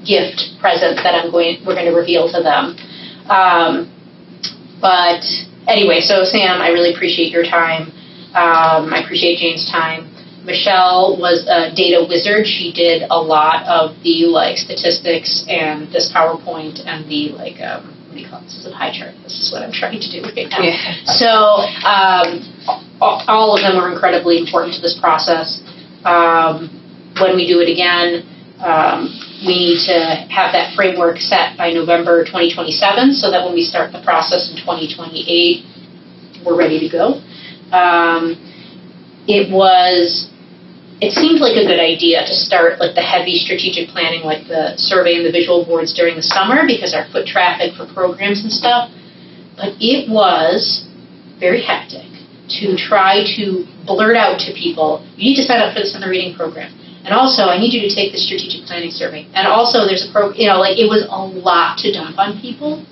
gift present that we're going to reveal to them. But anyway, so Sam, I really appreciate your time. I appreciate Jane's time. Michelle was a data wizard. She did a lot of the statistics and this PowerPoint and the what do you call it? This is a pie chart. This is what I'm trying to do right now. Yeah. So all of them were incredibly important to this process. When we do it again, we need to have that framework set by November 2027 so that when we start the process in 2028, we're ready to go. It seemed like a good idea to start like the heavy strategic planning, like the survey and the visual boards during the summer because our foot traffic for programs and stuff. But it was very hectic to try to blurt out to people, you need to sign up for the summer reading program. And also, I need you to take the strategic planning survey. And also, there's a it was a lot to dump on people.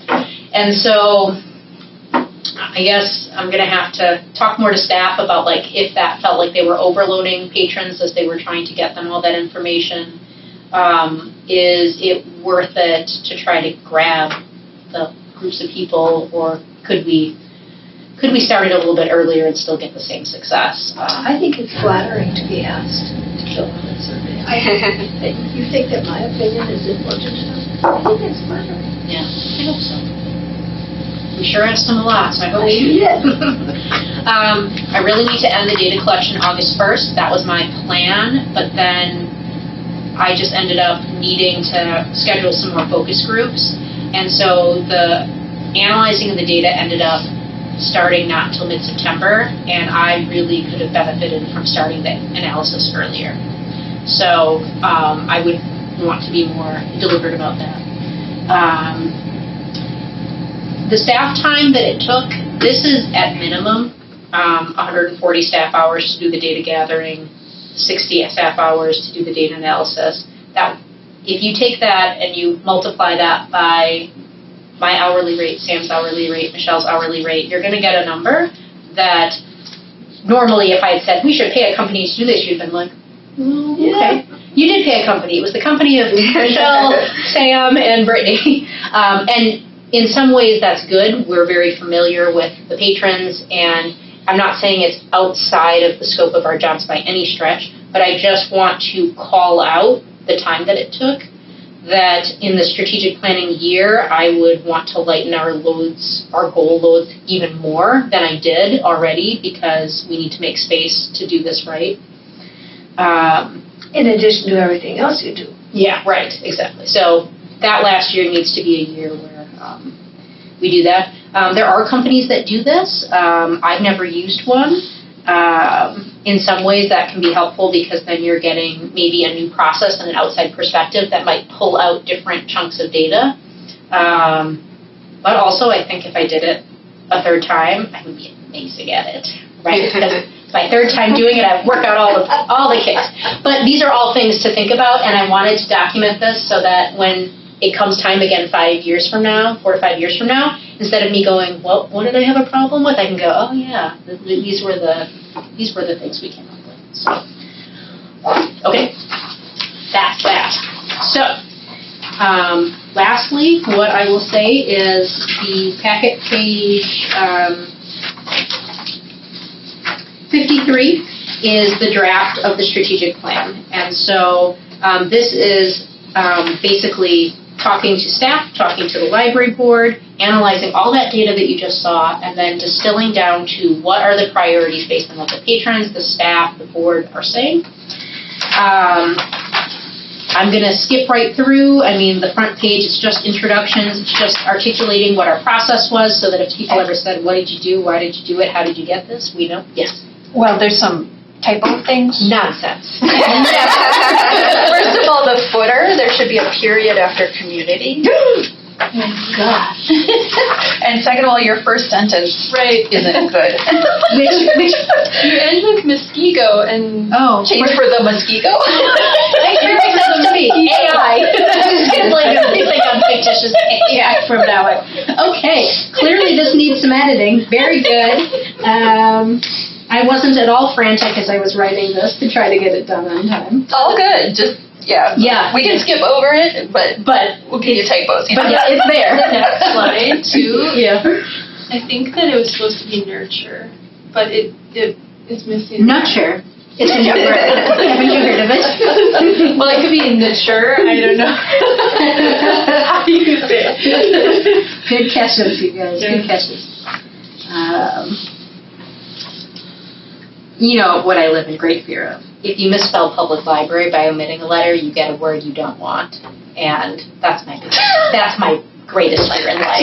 And so, I guess I'm going to have to talk more to staff about like if that felt like they were overloading patrons as they were trying to get them all that information. Is it worth it to try to grab the groups of people, or could we start it a little bit earlier and still get the same success? I think it's flattering to be asked to fill out a survey. You think that my opinion is important enough? I think it's flattering. Yeah, I hope so. We sure asked them a lot, so I hope You did. I really need to end the data collection August 1st. That was my plan, but then I just ended up needing to schedule some more focus groups. And so the analyzing of the data ended up starting not until mid-September, and I really could have benefited from starting the analysis earlier. So I would want to be more deliberate about that. The staff time that it took, this is at minimum 140 staff hours to do the data gathering, 60 staff hours to do the data analysis. That, if you take that and you multiply that by my hourly rate, Sam's hourly rate, Michelle's hourly rate, you're going to get a number that normally if I had said we should pay a company to do this, you'd been like, okay. You did pay a company. It was the company of Michelle, Sam, and Brittany. And in some ways that's good. We're very familiar with the patrons, and I'm not saying it's outside of the scope of our jobs by any stretch, but I just want to call out the time that it took, that in the strategic planning year, I would want to lighten our loads, our goal loads, even more than I did already, because we need to make space to do this right. In addition to everything else you do. Yeah, right, exactly. So that last year needs to be a year where we do that. There are companies that do this. I've never used one. In some ways that can be helpful because then you're getting maybe a new process and an outside perspective that might pull out different chunks of data. But also I think if I did it a third time, I would be amazing at it, right? Because it's my third time doing it, I've worked out all the kinks. But these are all things to think about, and I wanted to document this so that when it comes time again 4 to 5 years from now, instead of me going, well, what did I have a problem with? I can go, oh yeah, these were the things we came up with. So, okay, that's that. So, lastly, what I will say is the packet page 53 is the draft of the strategic plan, and so this is basically talking to staff, talking to the library board, analyzing all that data that you just saw, and then distilling down to what are the priorities based on what the patrons, the staff, the board are saying. I'm going to skip right through. I mean, the front page is just introductions. It's just articulating what our process was so that if people ever said, what did you do? Why did you do it? How did you get this? We know. Yes. Well, there's some typo things. Nonsense. First of all, the footer, there should be a period after community. Oh my gosh. And second of all, your first sentence isn't good. You end with Muskego and change for the Muskego. Makes perfect sense to me. AI. It's like you think I'm fictitious AI from now on. Okay, clearly this needs some editing. Very good. I wasn't at all frantic as I was writing this to try to get it done on time. All good. Just we can skip over it, but we'll give you typos. But yeah, it's there. The next slide too. Yeah. I think that it was supposed to be nurture, but it is missing. Nurture. It's a new word. Haven't you heard of it? Well, it could be nurture. I don't know. How do you say it? Good catches, you guys. Good catches. you know what I live in great fear of. If you misspell public library by omitting a letter, you get a word you don't want. And that's my greatest fear in life.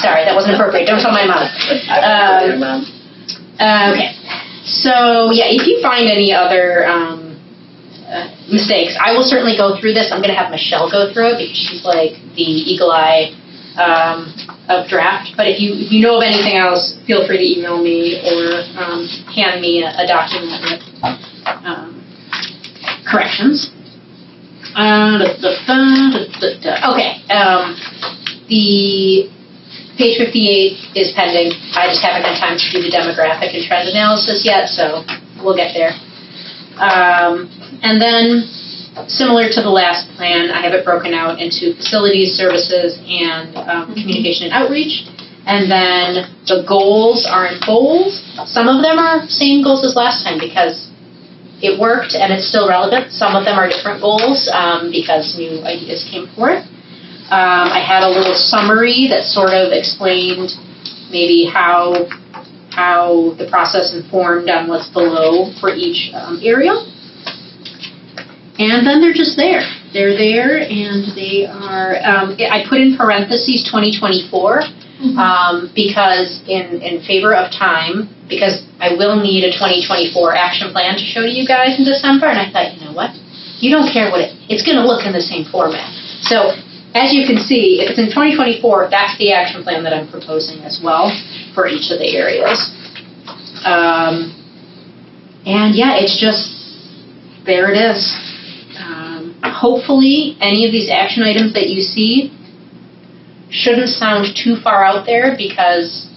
Sorry, that wasn't appropriate. Don't tell my mom. Okay. So, yeah, if you find any other mistakes, I will certainly go through this. I'm going to have Michelle go through it because she's like the eagle eye of draft. But if you know of anything else, feel free to email me or hand me a document with corrections. Okay. The page 58 is pending. I just haven't had time to do the demographic and trend analysis yet, so we'll get there. And then, similar to the last plan, I have it broken out into facilities, services, and communication and outreach. And then the goals are in bold. Some of them are same goals as last time because it worked and it's still relevant. Some of them are different goals because new ideas came forth. I had a little summary that sort of explained maybe how the process informed on what's below for each area. And then they're just there. They're there, and they are, I put in parentheses 2024 because in favor of time, because I will need a 2024 action plan to show to you guys in December, and I thought, you know what? You don't care what it's going to look in the same format. So, as you can see, if it's in 2024, that's the action plan that I'm proposing as well for each of the areas. And yeah, it's just, there it is. Hopefully, any of these action items that you see shouldn't sound too far out there because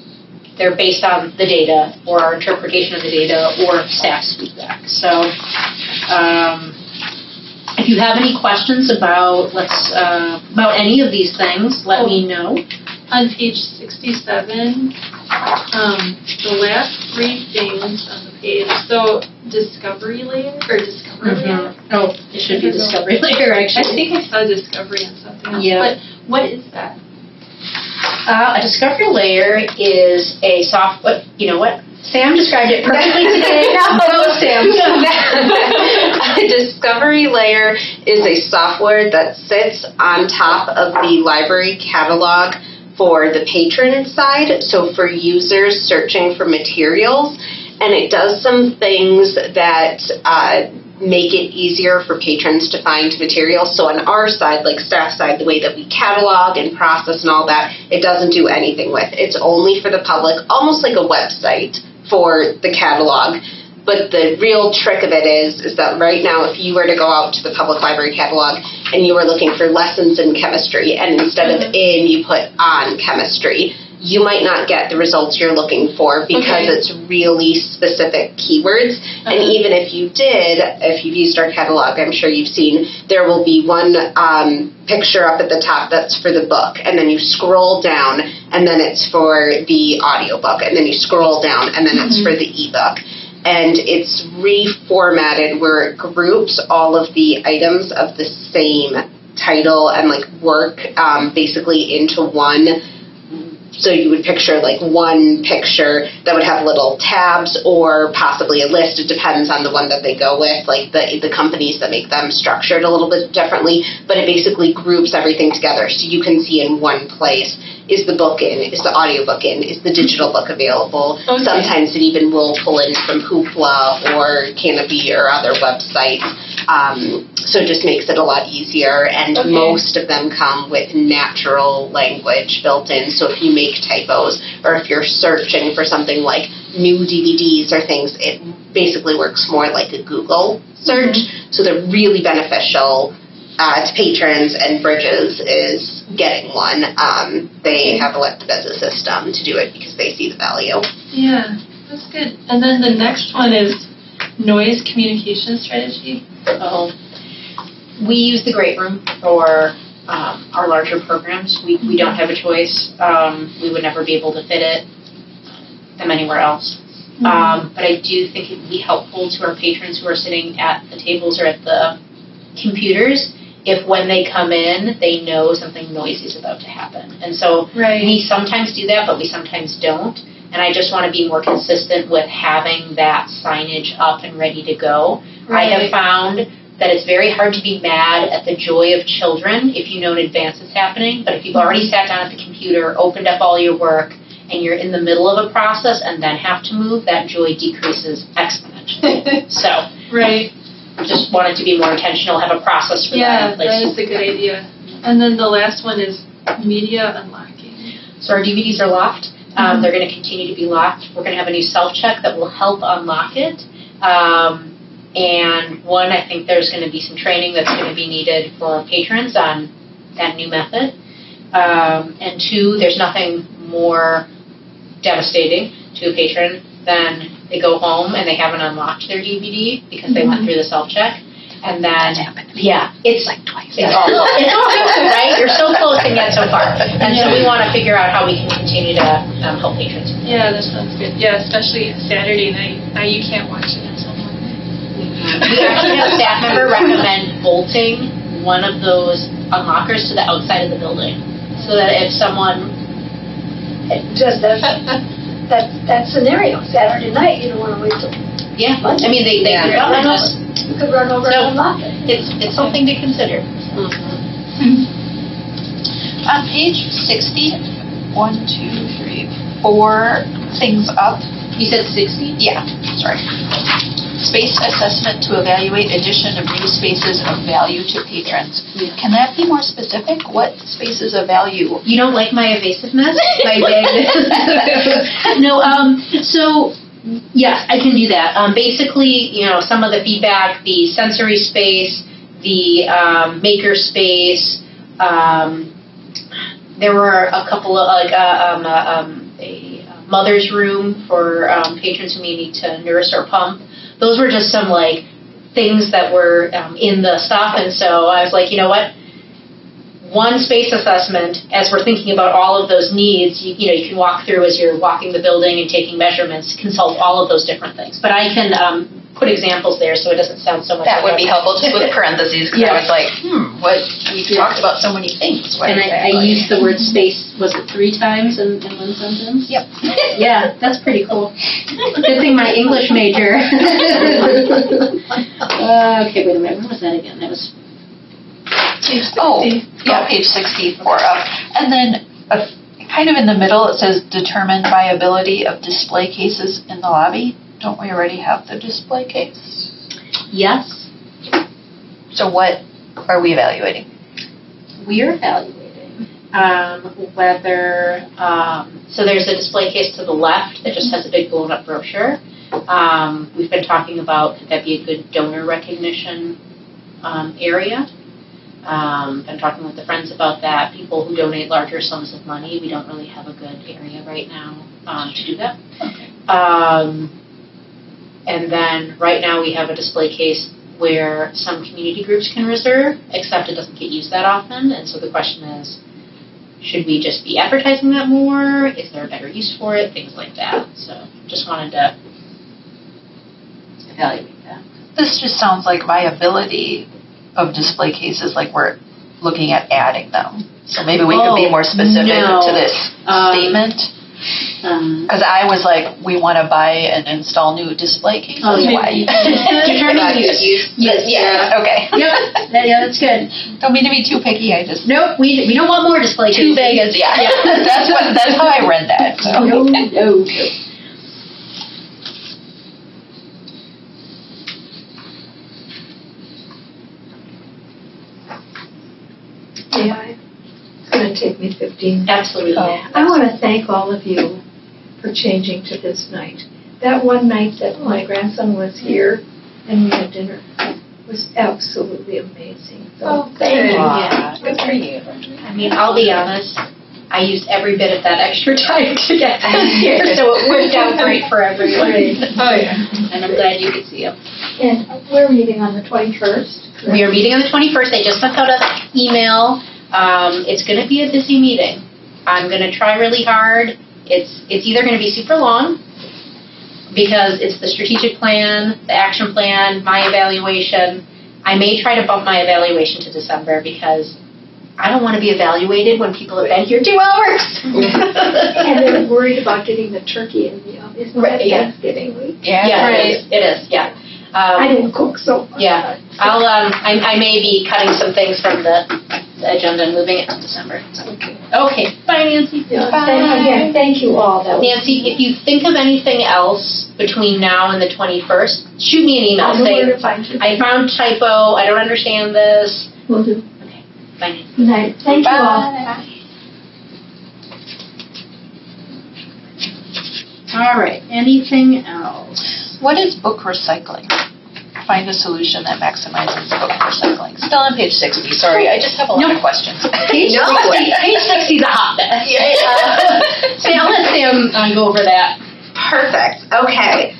they're based on the data or our interpretation of the data or staff's feedback. So, if you have any questions about any of these things, let me know. On page 67, the last three things on the page, so discovery layer or discovery layer? Oh, it should be discovery layer actually. I think I saw discovery on something else. Yeah. But what is that? A discovery layer is a software. You know what? Sam described it perfectly today. Go, Sam. A discovery layer is a software that sits on top of the library catalog for the patron side, so for users searching for materials, and it does some things that make it easier for patrons to find materials. So on our side, like staff side, the way that we catalog and process and all that, it doesn't do anything with. It's only for the public, almost like a website for the catalog. But the real trick of it is that right now, if you were to go out to the public library catalog and you were looking for lessons in chemistry, and instead of in, you put on chemistry, you might not get the results you're looking for because it's really specific keywords. And even if you did, if you've used our catalog, I'm sure you've seen, there will be one picture up at the top that's for the book, and then you scroll down, and then it's for the audiobook, and then you scroll down, and then it's for the ebook. And it's reformatted where it groups all of the items of the same title and like work basically into one. So you would picture like one picture that would have little tabs or possibly a list. It depends on the one that they go with, like the companies that make them structured a little bit differently. But it basically groups everything together so you can see in one place. Is the book in? Is the audiobook in? Is the digital book available? Sometimes it even will pull in from Hoopla or Canopy or other websites. So it just makes it a lot easier, and most of them come with natural language built in. So if you make typos or if you're searching for something like new DVDs or things, it basically works more like a Google search. So they're really beneficial to patrons, and Bridges is getting one. They have elected as a system to do it because they see the value. Yeah, that's good. And then the next one is noise communication strategy. We use the Great Room for our larger programs. We don't have a choice. We would never be able to fit them anywhere else. But I do think it would be helpful to our patrons who are sitting at the tables or at the computers if when they come in, they know something noisy is about to happen. And so we sometimes do that, but we sometimes don't. and I just want to be more consistent with having that signage up and ready to go. Right. I have found that it's very hard to be mad at the joy of children if you know in advance it's happening, but if you've already sat down at the computer, opened up all your work, and you're in the middle of a process and then have to move, that joy decreases exponentially. So, Right. just wanted to be more intentional, have a process for Yeah, that in place. that is a good idea. And then the last one is media unlocking. So our DVDs are locked. They're going to continue to be locked. We're going to have a new self-check that will help unlock it. And one, I think there's going to be some training that's going to be needed for patrons on that new method. And two, there's nothing more devastating to a patron than they go home and they haven't unlocked their DVD because they went through the self-check. And then, yeah, it's like twice. It's awful. It's awful, right? You're so close and yet so far. And so we want to figure out how we can continue to help patrons. Yeah, that sounds good. Yeah, especially Saturday night. Now you can't watch it until Monday. We actually had a staff member recommend bolting one of those unlockers to the outside of the building, so that if someone Just that scenario, Saturday night, you don't want to wait till, I mean, they Yeah. could come and just, you could run over So- and unlock it. it's something to consider. On page 60, 1, 2, 3, 4 things up. You said 60? Yeah, sorry. Space assessment to evaluate addition of new spaces of value to patrons. Yeah. Can that be more specific? What spaces of value? You don't like my evasiveness? My vagueness? No, so, yes, I can do that. Basically, some of the feedback, the sensory space, the maker space, there were a couple of, a mother's room for patrons who may need to nurse or pump. Those were just some, things that were in the stuff, and so I was like, you know what? One space assessment, as we're thinking about all of those needs, you can walk through as you're walking the building and taking measurements, consult all of those different things. But I can put examples there so it doesn't sound so much That would like be helpful, just with parentheses, because I was like, we've talked about so many things. What And is that I like? used the word space, was it 3 times in one sentence? Yep. Yeah, that's pretty cool. Good thing my English major. Okay, wait a minute, where was that again? That was Page 64 up. And then, kind of in the middle, it says determine viability of display cases in the lobby. Don't we already have the display case? yes. So what are we evaluating? We are evaluating whether, so there's a display case to the left that just has a big blown up brochure. We've been talking about could that be a good donor recognition area. Been talking with the friends about that. People who donate larger sums of money, we don't really have a good area right now to do that. Okay. And then right now we have a display case where some community groups can reserve, except it doesn't get used that often. And so the question is, should we just be advertising that more? Is there a better use for it? Things like that. So just wanted to evaluate that. This just sounds like viability of display cases, like we're looking at adding them. So maybe we could be more specific to this statement. Because I was like, we want to buy and install new display cases. Why? Determine use. Yes. Yeah. Okay. Yep. Yeah, that's good. Don't mean to be too picky. I just Nope. We don't want more display too cases. big is that's how I read that. So. No. Yeah, it's going to take me 15 minutes. Absolutely. I want to thank all of you for changing to this night. That one night that my grandson was here and we had dinner was absolutely amazing. So thank you. Yeah. Good for you. I mean, I'll be honest, I used every bit of that extra time to get them here, so it worked out great for everyone. Oh, yeah. And I'm glad you could see them. And we're meeting on the 21st. We are meeting on the 21st. I just sent out an email. It's going to be a busy meeting. I'm going to try really hard. It's either going to be super long, because it's the strategic plan, the action plan, my evaluation. I may try to bump my evaluation to December, because I don't want to be evaluated when people have been here 2 hours. And they're worried about getting the turkey in the oven. It's Right, yeah. Thanksgiving week. Yeah, it is, yeah. I don't cook, so. Yeah, I may be cutting some things from the agenda and moving it to December. Okay, bye Nancy. Yeah, thank you all. That was. Nancy, if you think of anything else between now and the 21st, shoot me an email. I know Say, where to find you. I found typo, I don't understand this. Will do. Okay, bye Nancy. Good night. Thank you all. All right, anything else? What is book recycling? Find a solution that maximizes book recycling. Still on page 60. Sorry, I just have a lot of questions. Page 60 is a hot mess. I'll let Sam go over that. Perfect. Okay.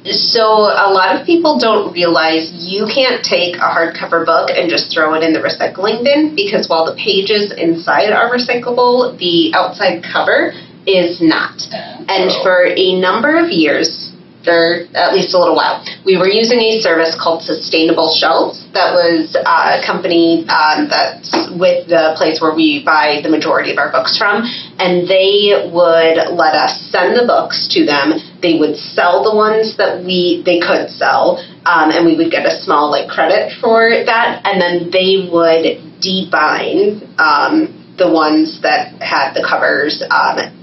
So a lot of people don't realize you can't take a hardcover book and just throw it in the recycling bin, because while the pages inside are recyclable, the outside cover is not. And for a number of years, or at least a little while, we were using a service called Sustainable Shelves. That was a company that's with the place where we buy the majority of our books from, and they would let us send the books to them. They would sell the ones that they could sell, and we would get a small credit for that, and then they would debind the ones that had the covers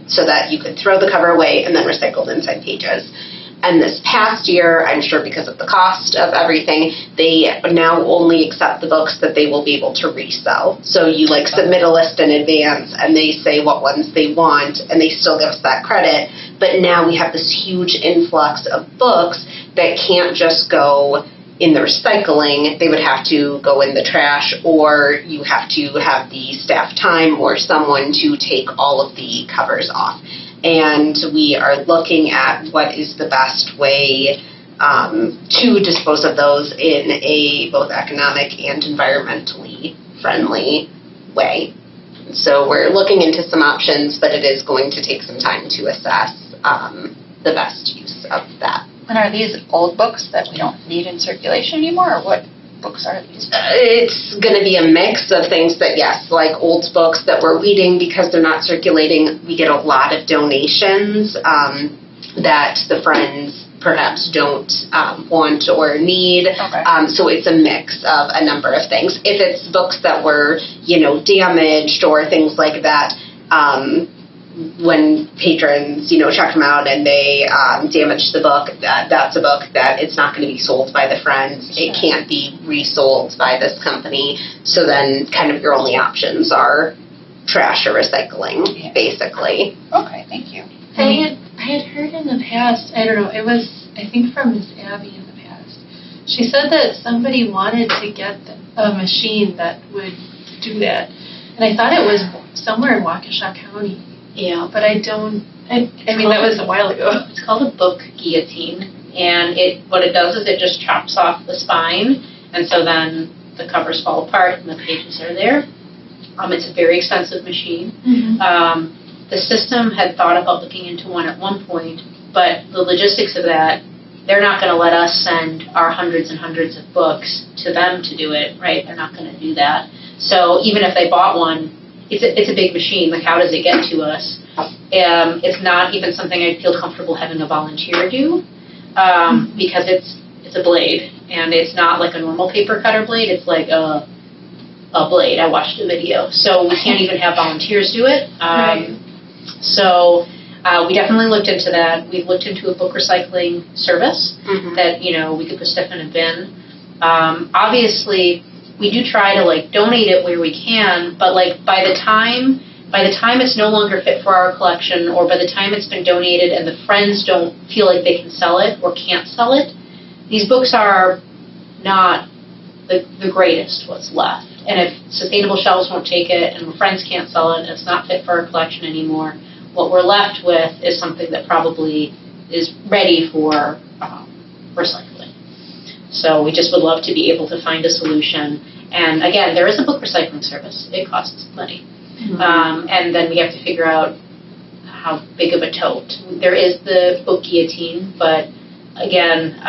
so that you could throw the cover away and then recycle the inside pages. And this past year, I'm sure because of the cost of everything, they now only accept the books that they will be able to resell. So you submit a list in advance and they say what ones they want and they still give us that credit. But now we have this huge influx of books that can't just go in the recycling. They would have to go in the trash, or you have to have the staff time or someone to take all of the covers off. And we are looking at what is the best way to dispose of those in a both economic and environmentally friendly way. So we're looking into some options, but it is going to take some time to assess the best use of that. And are these old books that we don't need in circulation anymore, or what books are these? It's going to be a mix of things that, yes, like old books that we're reading because they're not circulating. We get a lot of donations that the friends perhaps don't want or need. Okay. So it's a mix of a number of things. If it's books that were, damaged or things like that, when patrons, check them out and they damage the book, that's a book that it's not going to be sold by the friends. Sure. It can't be resold by this company. So then kind of your only options are trash or recycling, basically. Okay, thank you. I had heard in the past, I don't know, it was, I think from Miss Abby in the past, she said that somebody wanted to get a machine that would do that. And I thought it was somewhere in Waukesha County. Yeah. But I mean, that was a while ago. It's called a book guillotine, and what it does is it just chops off the spine, and so then the covers fall apart and the pages are there. It's a very expensive machine. Mm-hmm. The system had thought about looking into one at one point, but the logistics of that, they're not going to let us send our hundreds and hundreds of books to them to do it, right? They're not going to do that. So even if they bought one, it's a big machine. How does it get to us? It's not even something I'd feel comfortable having a volunteer do, because it's a blade, and it's not like a normal paper cutter blade. It's like a blade. I watched a video, so we can't even have volunteers do it. Right. So we definitely looked into that. We've looked into a book recycling service that we could put stuff in a bin. Obviously, we do try to donate it where we can, but by the time it's no longer fit for our collection, or by the time it's been donated and the friends don't feel like they can sell it or can't sell it, these books are not the greatest what's left. And if Sustainable Shelves won't take it and the friends can't sell it and it's not fit for our collection anymore, what we're left with is something that probably is ready for recycling. So we just would love to be able to find a solution. And again, there is a book recycling service. It costs money. And then we have to figure out how big of a tote. There is the book guillotine, but again,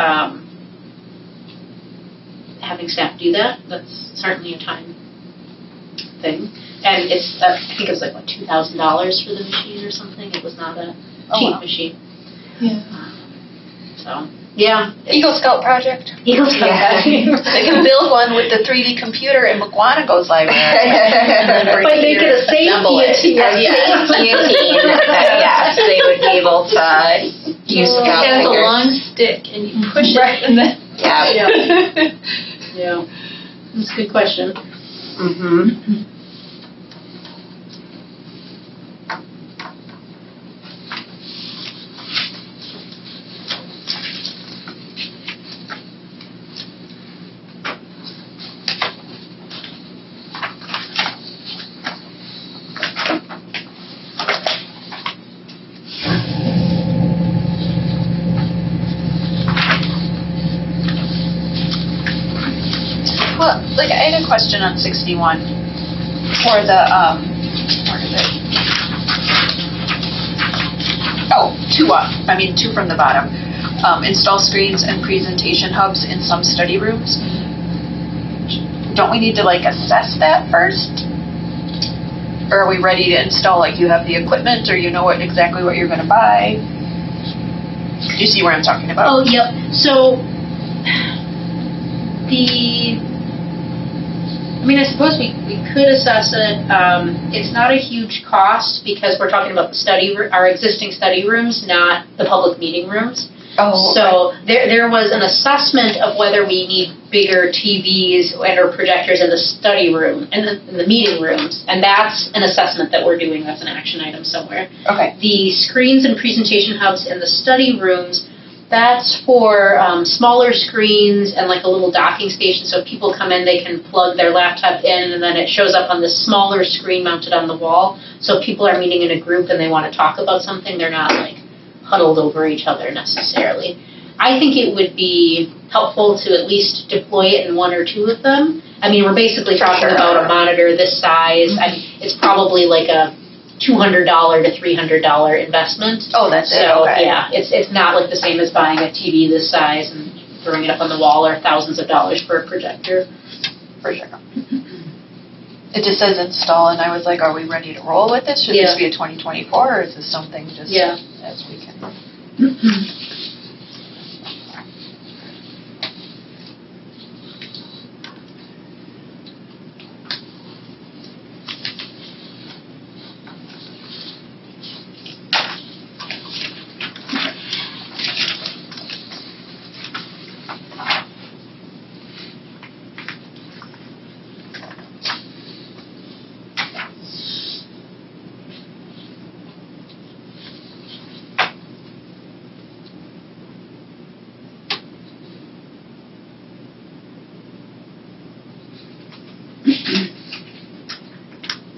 having staff do that's certainly a time thing. And it's, I think it was like, what, $2,000 for the machine or something? It was not a cheap machine. Yeah. So, yeah. Eagle Scout project. Eagle Scout. Yeah. They can build one with the 3D computer in McWanago's library. But they could safety a team. Yes, they would be able to use It scout has a fingers. long stick and you push it and then. Yeah. Yeah. That's a good question. Mm-hmm. Well, like, I had a question on 61 for the, where is it? Oh, two from the bottom. Install screens and presentation hubs in some study rooms. Don't we need to, like, assess that first? Or are we ready to install, like, you have the equipment, or you know exactly what you're gonna buy? Do you see where I'm talking about? Oh, yep. So, I suppose we could assess it. It's not a huge cost because we're talking about our existing study rooms, not the public meeting rooms. Oh, So there was an assessment of whether we need bigger TVs and or projectors in the study room and in the meeting rooms, and that's an assessment that we're doing. That's an action item somewhere. okay. The screens and presentation hubs in the study rooms, that's for smaller screens and like a little docking station. So if people come in, they can plug their laptop in, and then it shows up on this smaller screen mounted on the wall. So if people are meeting in a group and they want to talk about something, they're not like huddled over each other necessarily. I think it would be helpful to at least deploy it in one or two of them. I mean, we're basically talking about a monitor this size. It's probably like a $200 to $300 investment. Oh, that's it, So, okay. yeah, it's not like the same as buying a TV this size and throwing it up on the wall, or thousands of dollars for a projector. For sure. It just says install, and I was like, are we ready to roll with this? Should Yeah. this be a 2024, or is this something just as we can?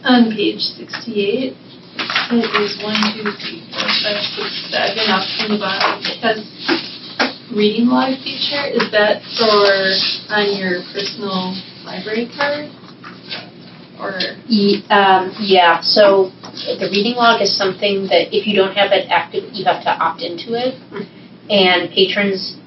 On page 68, it is 1, 2, 3, 4, 5, 6, 7 up from the bottom. It has reading log feature. Is that for on your personal library card? Or Yeah, so the reading log is something that if you don't have it active, you have to opt into it. And patrons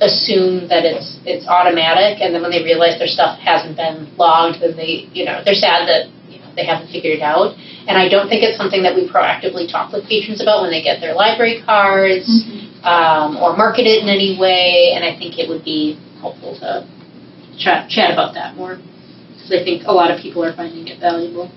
assume that it's automatic, and then when they realize their stuff hasn't been logged, then they're sad that they haven't figured it out. And I don't think it's something that we proactively talk with patrons about when they get their library cards, or market it in any way. And I think it would be helpful to chat about that more, because I think a lot of people are finding it valuable.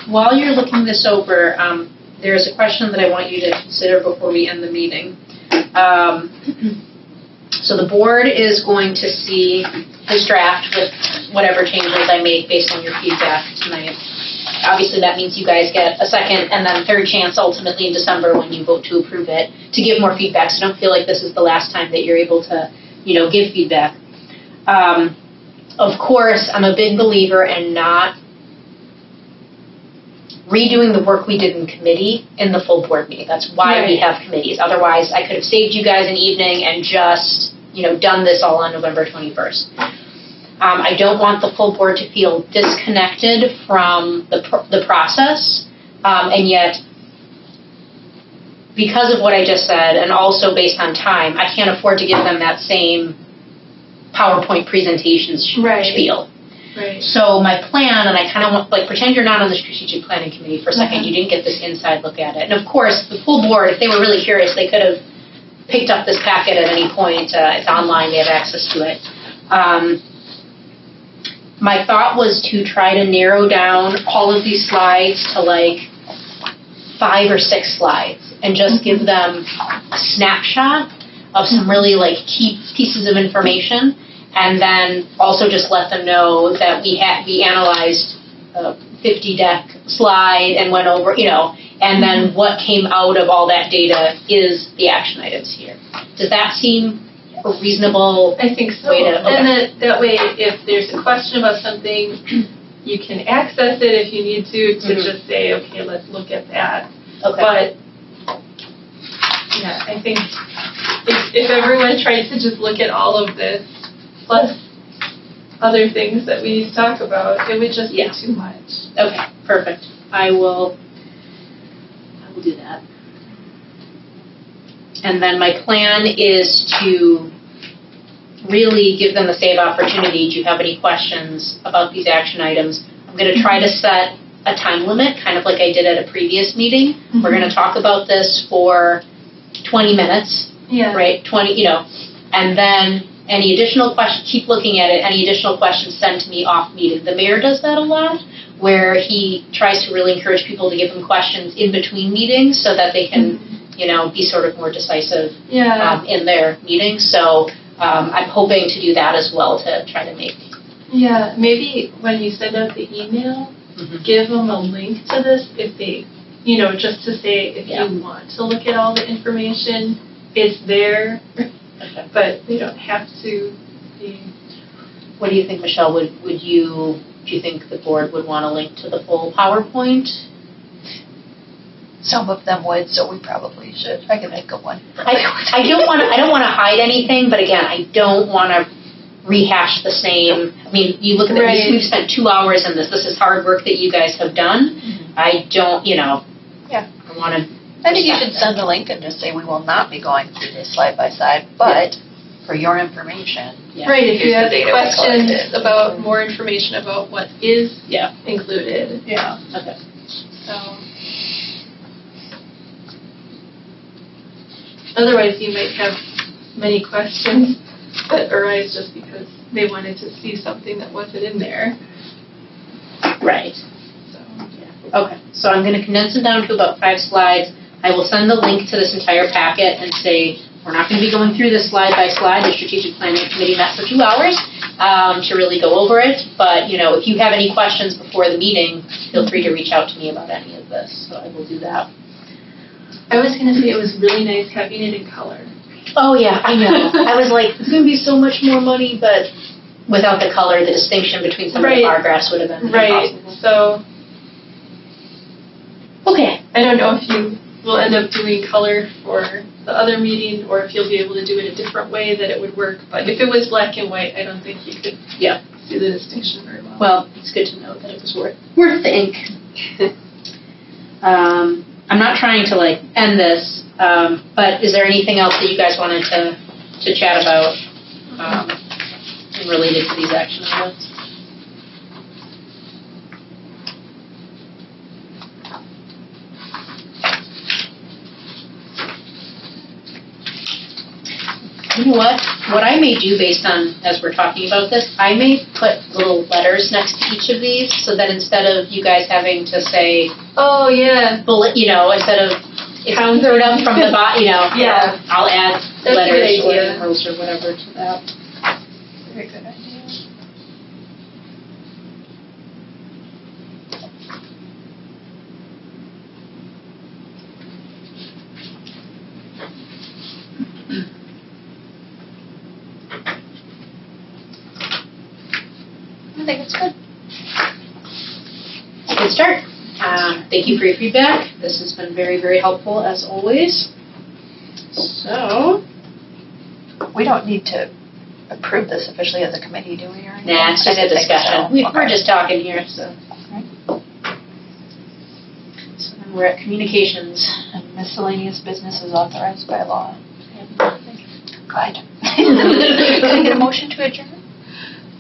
While you're looking this over, there's a question that I want you to consider before we end the meeting. So the board is going to see this draft with whatever changes I make based on your feedback tonight. Obviously, that means you guys get a second and then third chance ultimately in December when you vote to approve it to give more feedback. So don't feel like this is the last time that you're able to, give feedback. Of course, I'm a big believer in not redoing the work we did in committee in the full board meeting. That's why we have committees. Otherwise, I could have saved you guys an evening and just, done this all on November 21st. I don't want the full board to feel disconnected from the process, and yet because of what I just said, and also based on time, I can't afford to give them that same PowerPoint presentation spiel. Right. So my plan, and I kind of want, like, pretend you're not on the strategic planning committee for a second. You didn't get this inside look at it. And of course, the full board, if they were really curious, they could have picked up this packet at any point. It's online, they have access to it. My thought was to try to narrow down all of these slides to like 5 or 6 slides and just give them a snapshot of some really like key pieces of information, and then also just let them know that we analyzed a 50 deck slide and went over, and then what came out of all that data is the action items here. Does that seem a reasonable I think so. way to, okay. And that way, if there's a question about something, you can access it if you need to just say, okay, let's look at that. Okay. But, yeah, I think if everyone tried to just look at all of this, plus other things that we need to talk about, it would just be too much. Okay, perfect. I will do that. And then my plan is to really give them the same opportunity. Do you have any questions about these action items? I'm going to try to set a time limit, kind of like I did at a previous meeting. We're going to talk about this for 20 minutes, right? 20, and then any additional questions, keep looking at it, any additional questions send to me off meeting. The mayor does that a lot, where he tries to really encourage people to give him questions in between meetings so that they can, be sort of more decisive in their meetings. So I'm hoping to do that as well to try to make. Yeah, maybe when you send out the email, give them a link to this if they, just to say if you want to look at all the information, it's there, but they don't have to be. What do you think, Michelle? Do you think the board would want a link to the full PowerPoint? Some of them would, so we probably should. I can think of one. I don't want to hide anything, but again, I don't want to rehash the same. I mean, you look at this, we've spent 2 hours in this. This is hard work that you guys have done. I don't, I want to. I think you should send a link and just say we will not be going through this slide by side, but for your information. Right, if you have questions about more information about what is included. Yeah. Okay. So. Otherwise, you might have many questions that arise just because they wanted to see something that wasn't in there. Right. So, okay. So I'm going to condense it down to about 5 slides. I will send the link to this entire packet and say we're not going to be going through this slide by slide. The Strategic Planning Committee met for 2 hours to really go over it. But, if you have any questions before the meeting, feel free to reach out to me about any of this. So I will do that. I was going to say it was really nice having it in color. Oh, yeah, I know. I was like, it's going to be so much more money, but without the color, the distinction between some of the paragraphs would have been impossible. So, okay. I don't know if you will end up doing color for the other meeting or if you'll be able to do it a different way that it would work. But if it was black and white, I don't think you could see the distinction very well. Well, it's good to know that it was worth the ink. I'm not trying to end this, but is there anything else that you guys wanted to chat about related to these action items? You know what? What I may do based on, as we're talking about this, I may put little letters next to each of these so that instead of you guys having to say, bullet, instead of, if you throw it up from the bottom, I'll add letters or arrows or whatever to that. Very good idea. I think it's good. Good start. Thank you for your feedback. This has been very, very helpful as always. So, we don't need to approve this officially as a committee, do we? Or anything? Nah, it's just a discussion. We're just talking here, so. So then we're at communications. Miscellaneous business is authorized by law. Good. Can I get a motion to adjourn?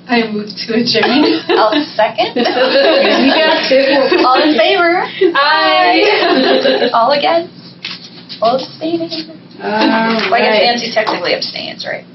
I move to adjourn. I'll second. You got to. All in favor? Aye. All against? All abstaining? Well, I guess Nancy technically abstains, right?